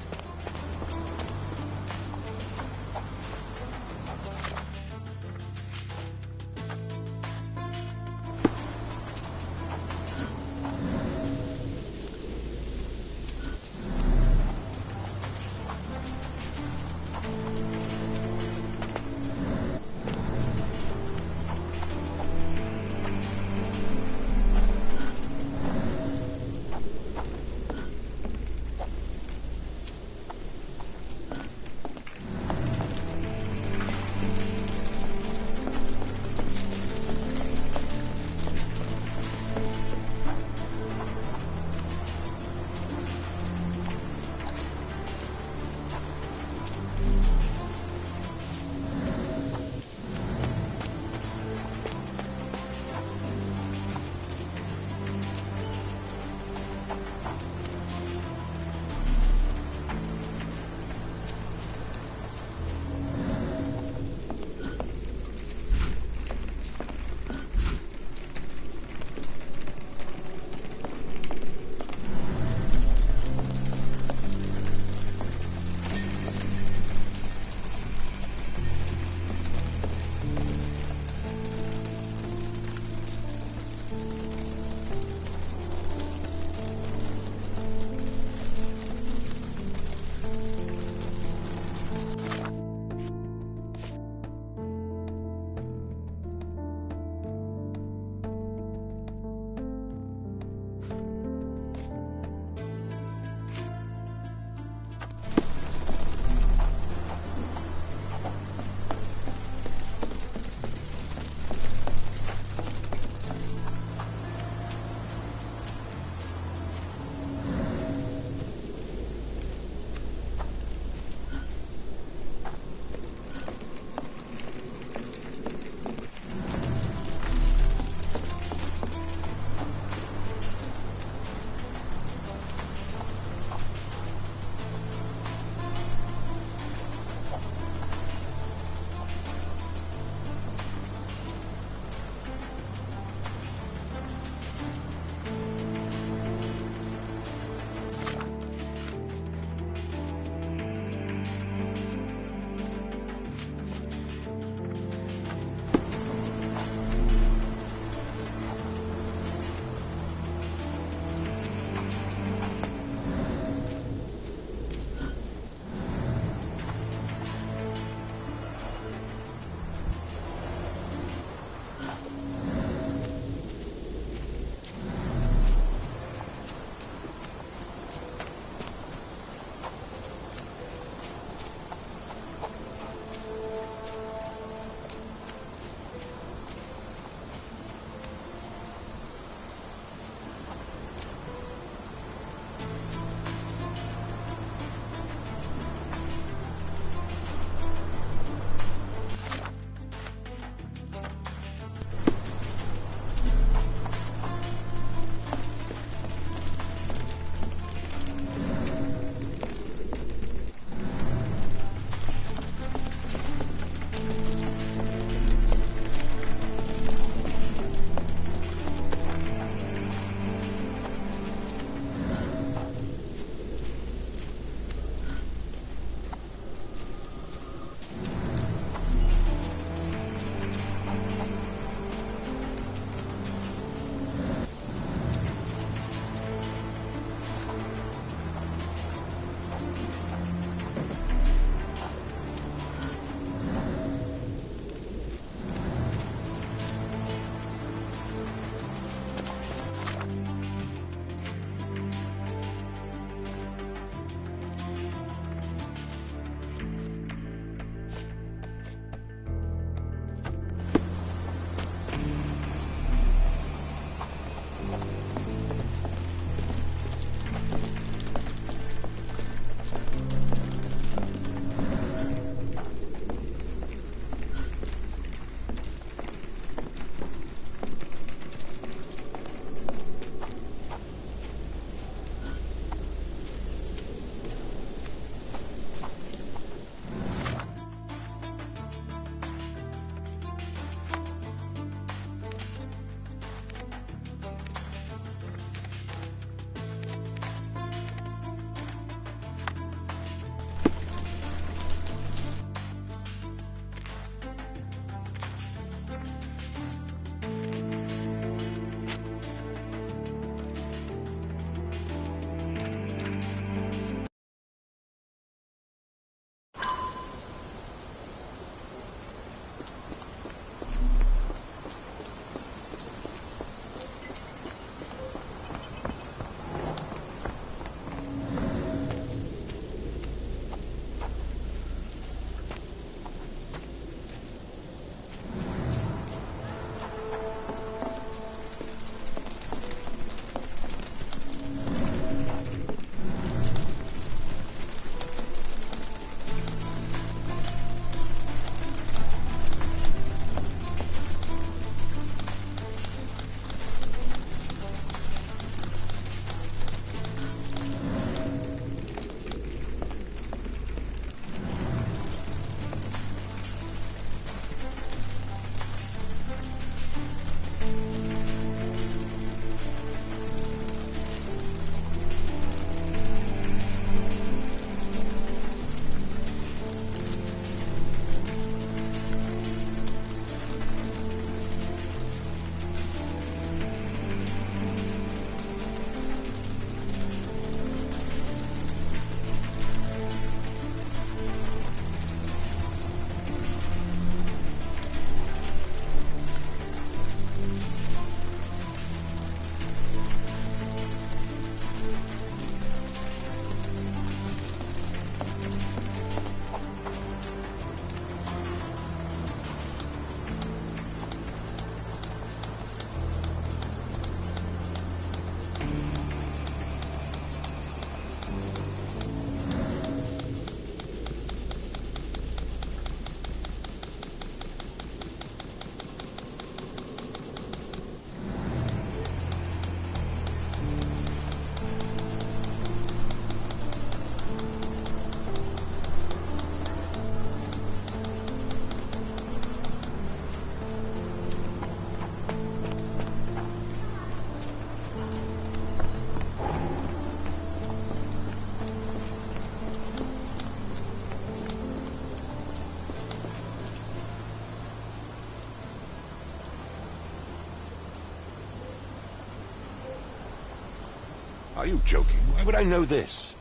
Are you joking? Why would I know this?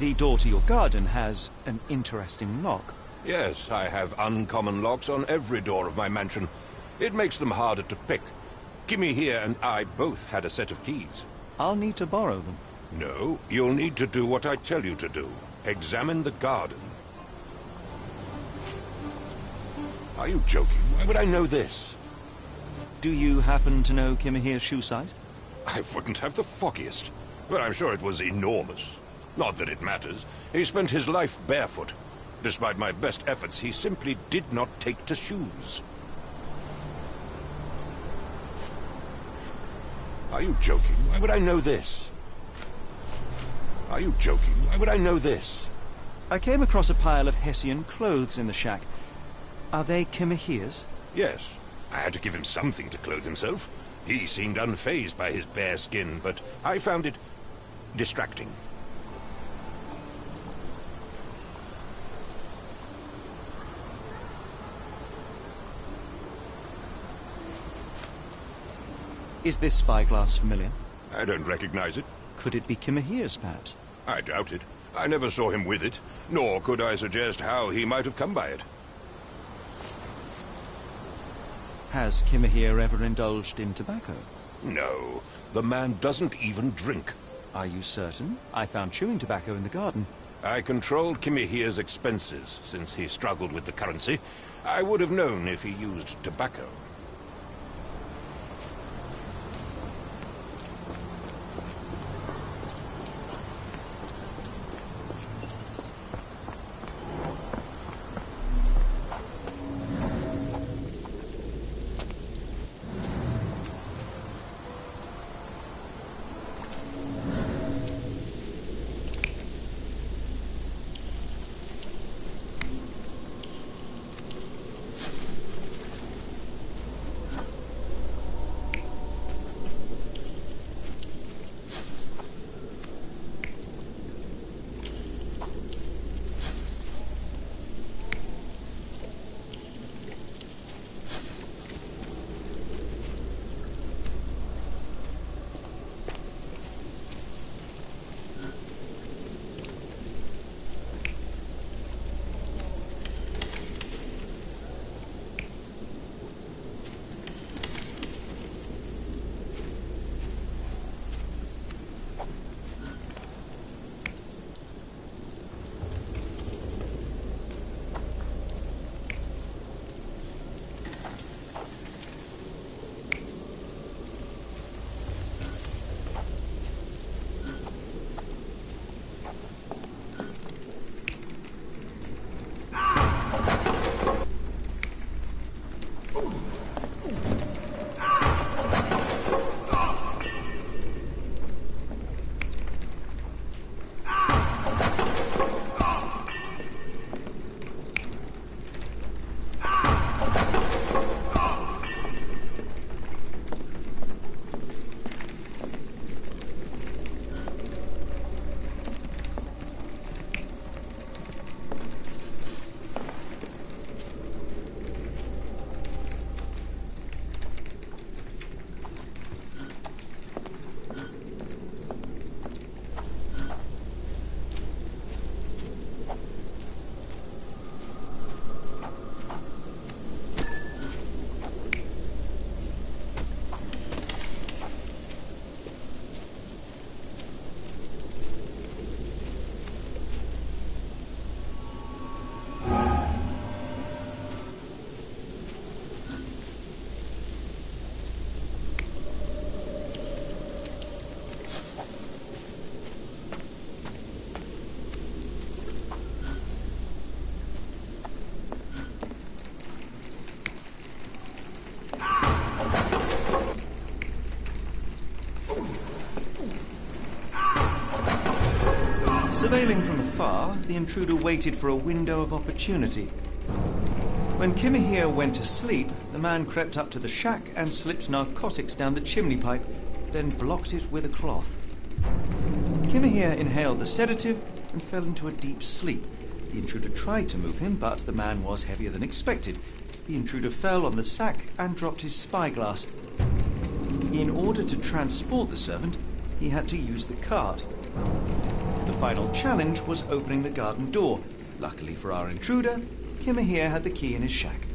The door to your garden has an interesting lock. Yes, I have uncommon locks on every door of my mansion. It makes them harder to pick. Kimmy here and I both had a set of keys. I'll need to borrow them. No, you'll need to do what I tell you to do. Examine the garden. Are you joking? Why would I know this? Do you happen to know Kimahir's shoe size? I wouldn't have the foggiest. But I'm sure it was enormous. Not that it matters. He spent his life barefoot. Despite my best efforts, he simply did not take to shoes. Are you joking? Why would I know this? Are you joking? Why would I know this? I came across a pile of Hessian clothes in the shack. Are they Kimahir's? Yes. I had to give him something to clothe himself. He seemed unfazed by his bare skin, but I found it distracting. Is this spyglass familiar? I don't recognize it. Could it be Kimahir's, perhaps? I doubt it. I never saw him with it, nor could I suggest how he might have come by it. Has Kimahir ever indulged in tobacco? No, the man doesn't even drink. Are you certain? I found chewing tobacco in the garden. I controlled Kimahir's expenses since he struggled with the currency. I would have known if he used tobacco. Surveilling from afar, the intruder waited for a window of opportunity. When Kimahir went to sleep, the man crept up to the shack and slipped narcotics down the chimney pipe, then blocked it with a cloth. Kimahir inhaled the sedative and fell into a deep sleep. The intruder tried to move him, but the man was heavier than expected. The intruder fell on the sack and dropped his spyglass. In order to transport the servant, he had to use the cart. The final challenge was opening the garden door. Luckily for our intruder, Kimahir had the key in his shack.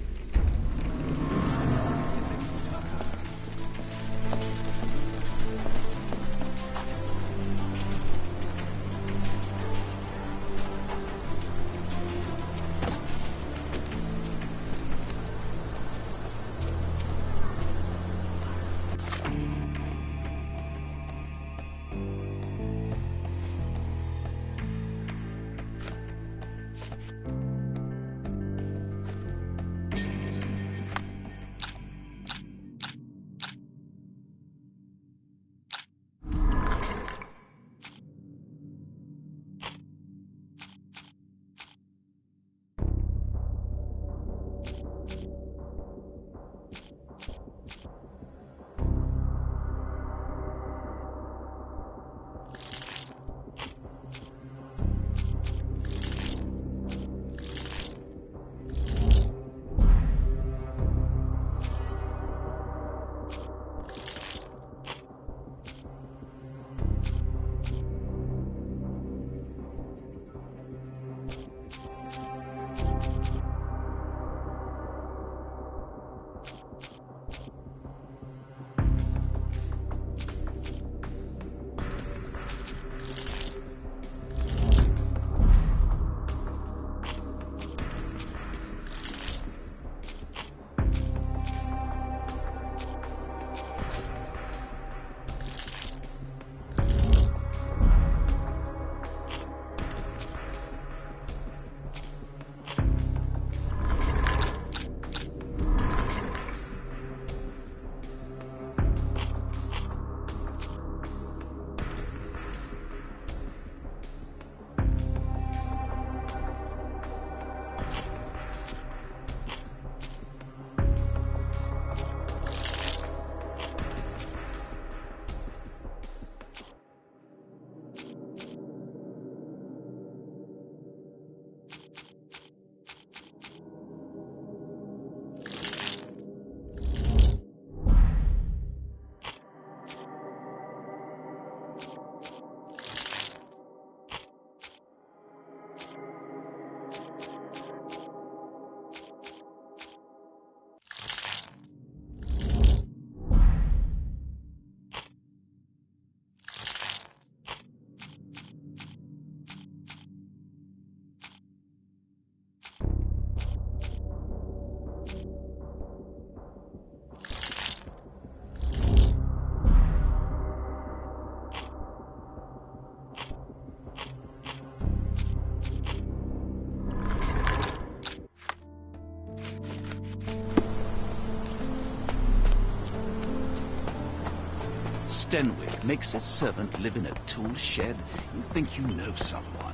Stenwick makes his servant live in a tool shed? You think you know someone?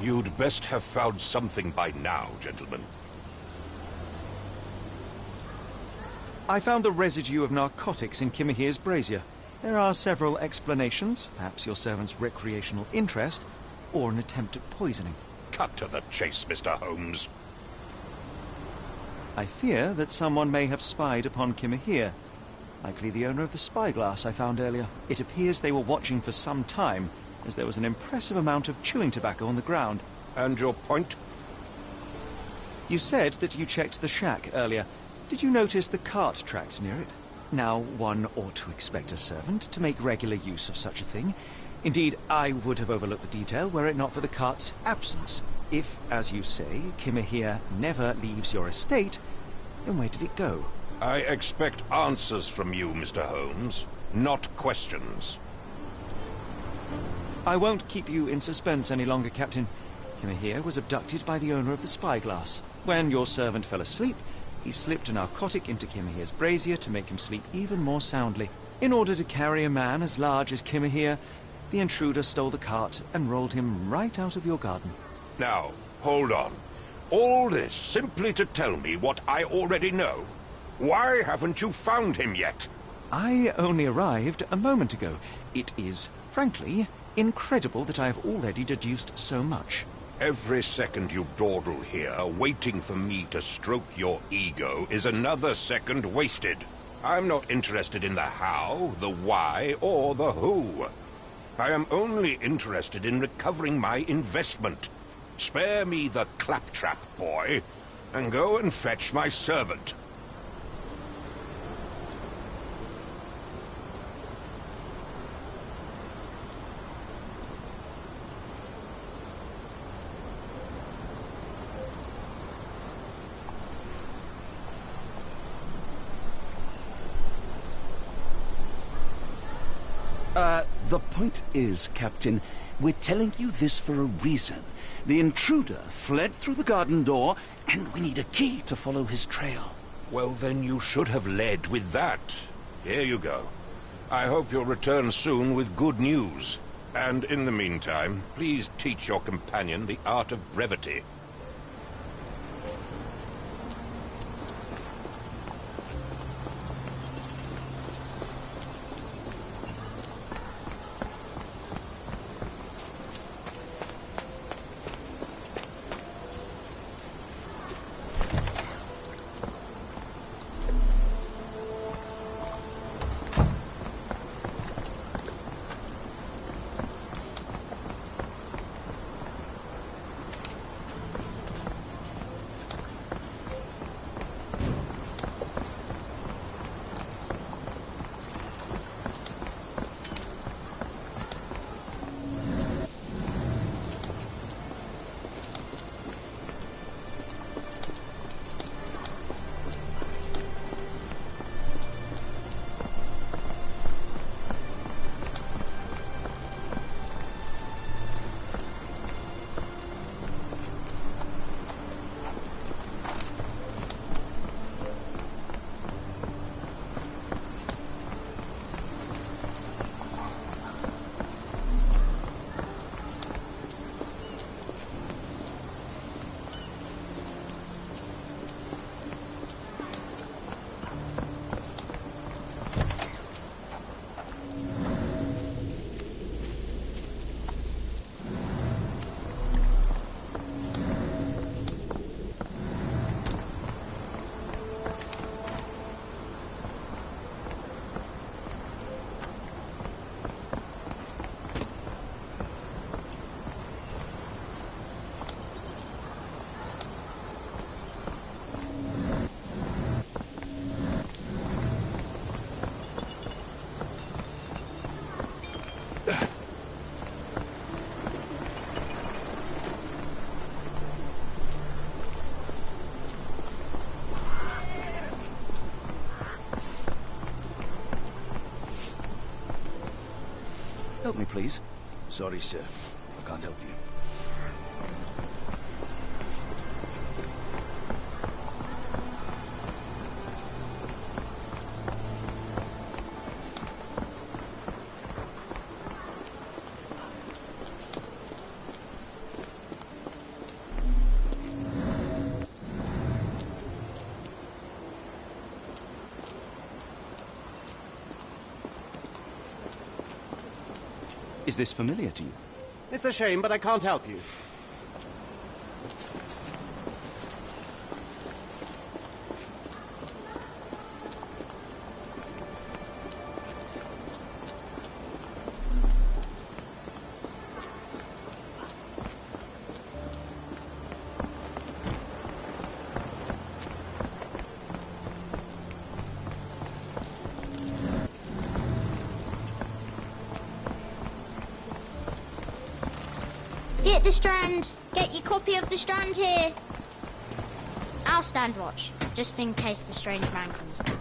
You'd best have found something by now, gentlemen. I found the residue of narcotics in Kimahir's brazier. There are several explanations, perhaps your servant's recreational interest, or an attempt at poisoning. Cut to the chase, Mr. Holmes. I fear that someone may have spied upon Kimahir. Likely the owner of the spyglass I found earlier. It appears they were watching for some time, as there was an impressive amount of chewing tobacco on the ground. And your point? You said that you checked the shack earlier. Did you notice the cart tracks near it? Now, one ought to expect a servant to make regular use of such a thing. Indeed, I would have overlooked the detail were it not for the cart's absence. If, as you say, Kimahir never leaves your estate, then where did it go? I expect answers from you, Mr. Holmes, not questions. I won't keep you in suspense any longer, Captain. Kimahir was abducted by the owner of the spyglass. When your servant fell asleep, he slipped a narcotic into Kimahir's brazier to make him sleep even more soundly. In order to carry a man as large as Kimahir, the intruder stole the cart and rolled him right out of your garden. Now, hold on. All this simply to tell me what I already know? Why haven't you found him yet? I only arrived a moment ago. It is, frankly, incredible that I have already deduced so much. Every second you dawdle here, waiting for me to stroke your ego, is another second wasted. I'm not interested in the how, the why, or the who. I am only interested in recovering my investment. Spare me the claptrap, boy, and go and fetch my servant. The point is, Captain, we're telling you this for a reason. The intruder fled through the garden door, and we need a key to follow his trail. Well, then you should have led with that. Here you go. I hope you'll return soon with good news. And in the meantime, please teach your companion the art of brevity. Help me, please. Sorry, sir. I can't help you. Is this familiar to you? It's a shame, but I can't help you. Get the Strand! Get your copy of the Strand here! I'll stand watch, just in case the strange man comes back.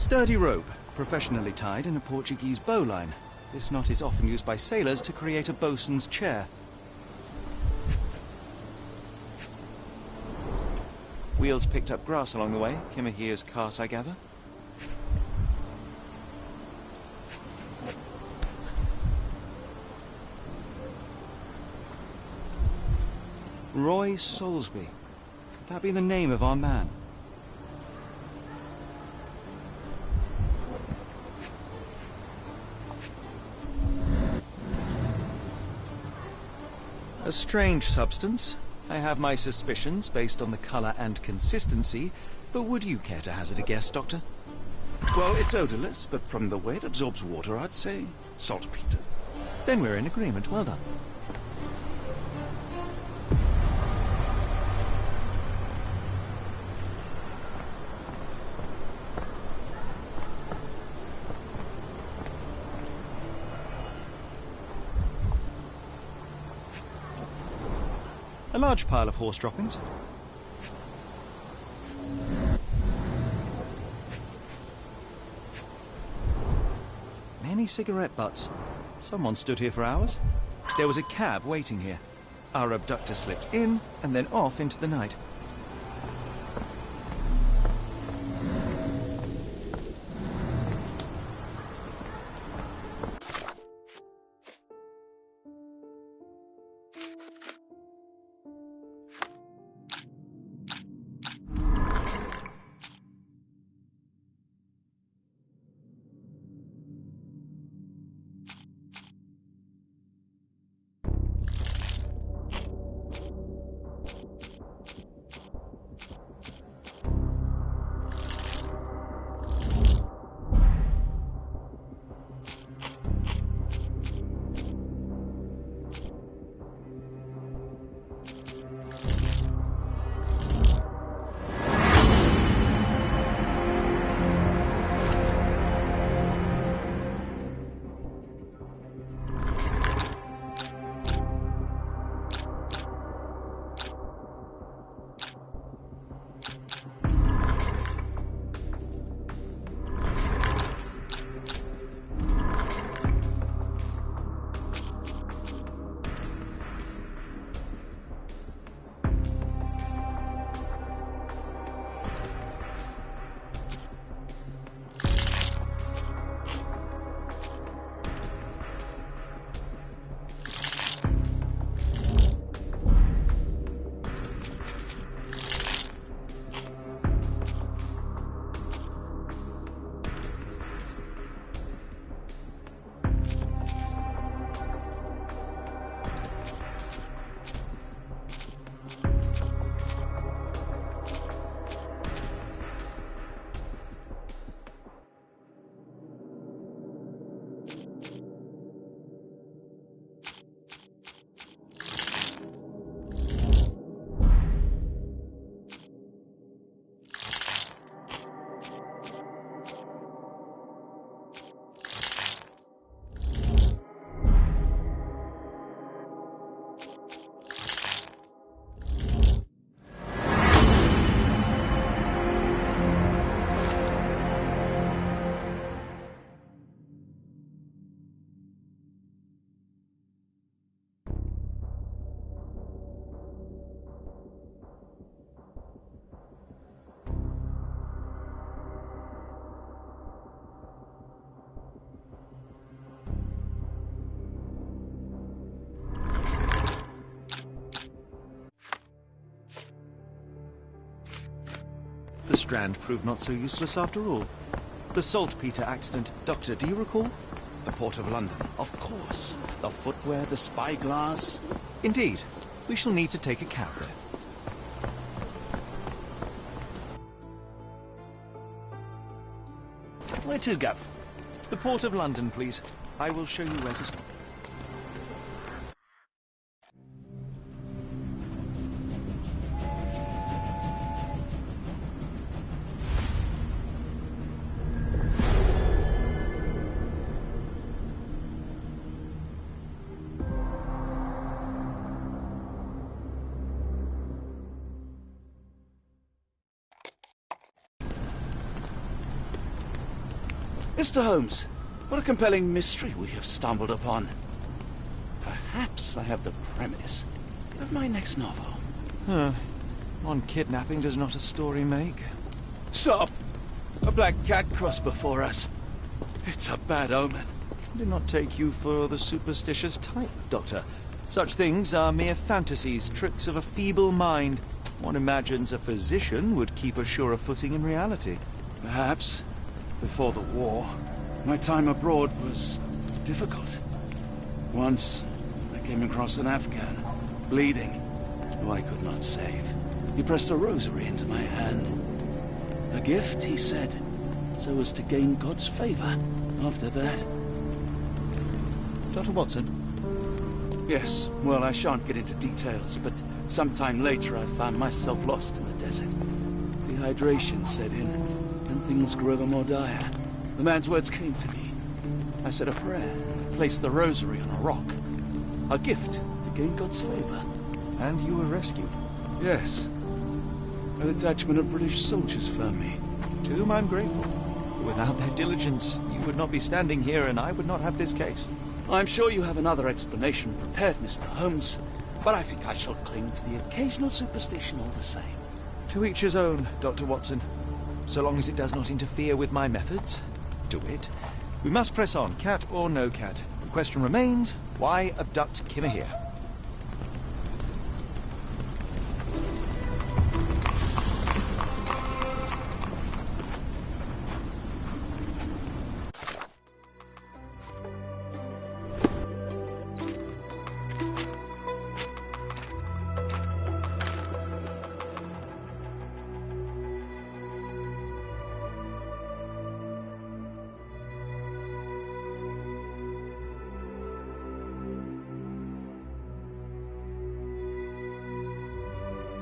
Sturdy rope, professionally tied in a Portuguese bowline. This knot is often used by sailors to create a bosun's chair. Wheels picked up grass along the way. Kimahia's cart, I gather. Roy Soulsby. Could that be the name of our man? A strange substance. I have my suspicions based on the colour and consistency, but would you care to hazard a guess, Doctor? Well, it's odorless, but from the way it absorbs water, I'd say saltpeter. Then we're in agreement. Well done. A large pile of horse droppings. Many cigarette butts. Someone stood here for hours. There was a cab waiting here. Our abductor slipped in and then off into the night. The Strand proved not so useless after all. The saltpeter accident. Doctor, do you recall? The Port of London, of course. The footwear, the spyglass. Indeed. We shall need to take a cab there. Where to, Gav? The Port of London, please. I will show you where to stop. Mr. Holmes, what a compelling mystery we have stumbled upon. Perhaps I have the premise of my next novel. One kidnapping does not a story make. Stop! A black cat crossed before us. It's a bad omen. I do not take you for the superstitious type, Doctor. Such things are mere fantasies, tricks of a feeble mind. One imagines a physician would keep a surer footing in reality. Perhaps. Before the war, my time abroad was difficult. Once, I came across an Afghan, bleeding, who I could not save. He pressed a rosary into my hand. A gift, he said, so as to gain God's favor. After that... Dr. Watson? Yes, well, I shan't get into details, but sometime later I found myself lost in the desert. Dehydration set in, and things grew ever more dire. The man's words came to me. I said a prayer and placed the rosary on a rock. A gift to gain God's favor. And you were rescued? Yes. A detachment of British soldiers found me. To whom I'm grateful. Without their diligence, you would not be standing here and I would not have this case. I'm sure you have another explanation prepared, Mr. Holmes, but I think I shall cling to the occasional superstition all the same. To each his own, Dr. Watson. So long as it does not interfere with my methods, do it. We must press on, cat or no cat. The question remains, why abduct Kimahir?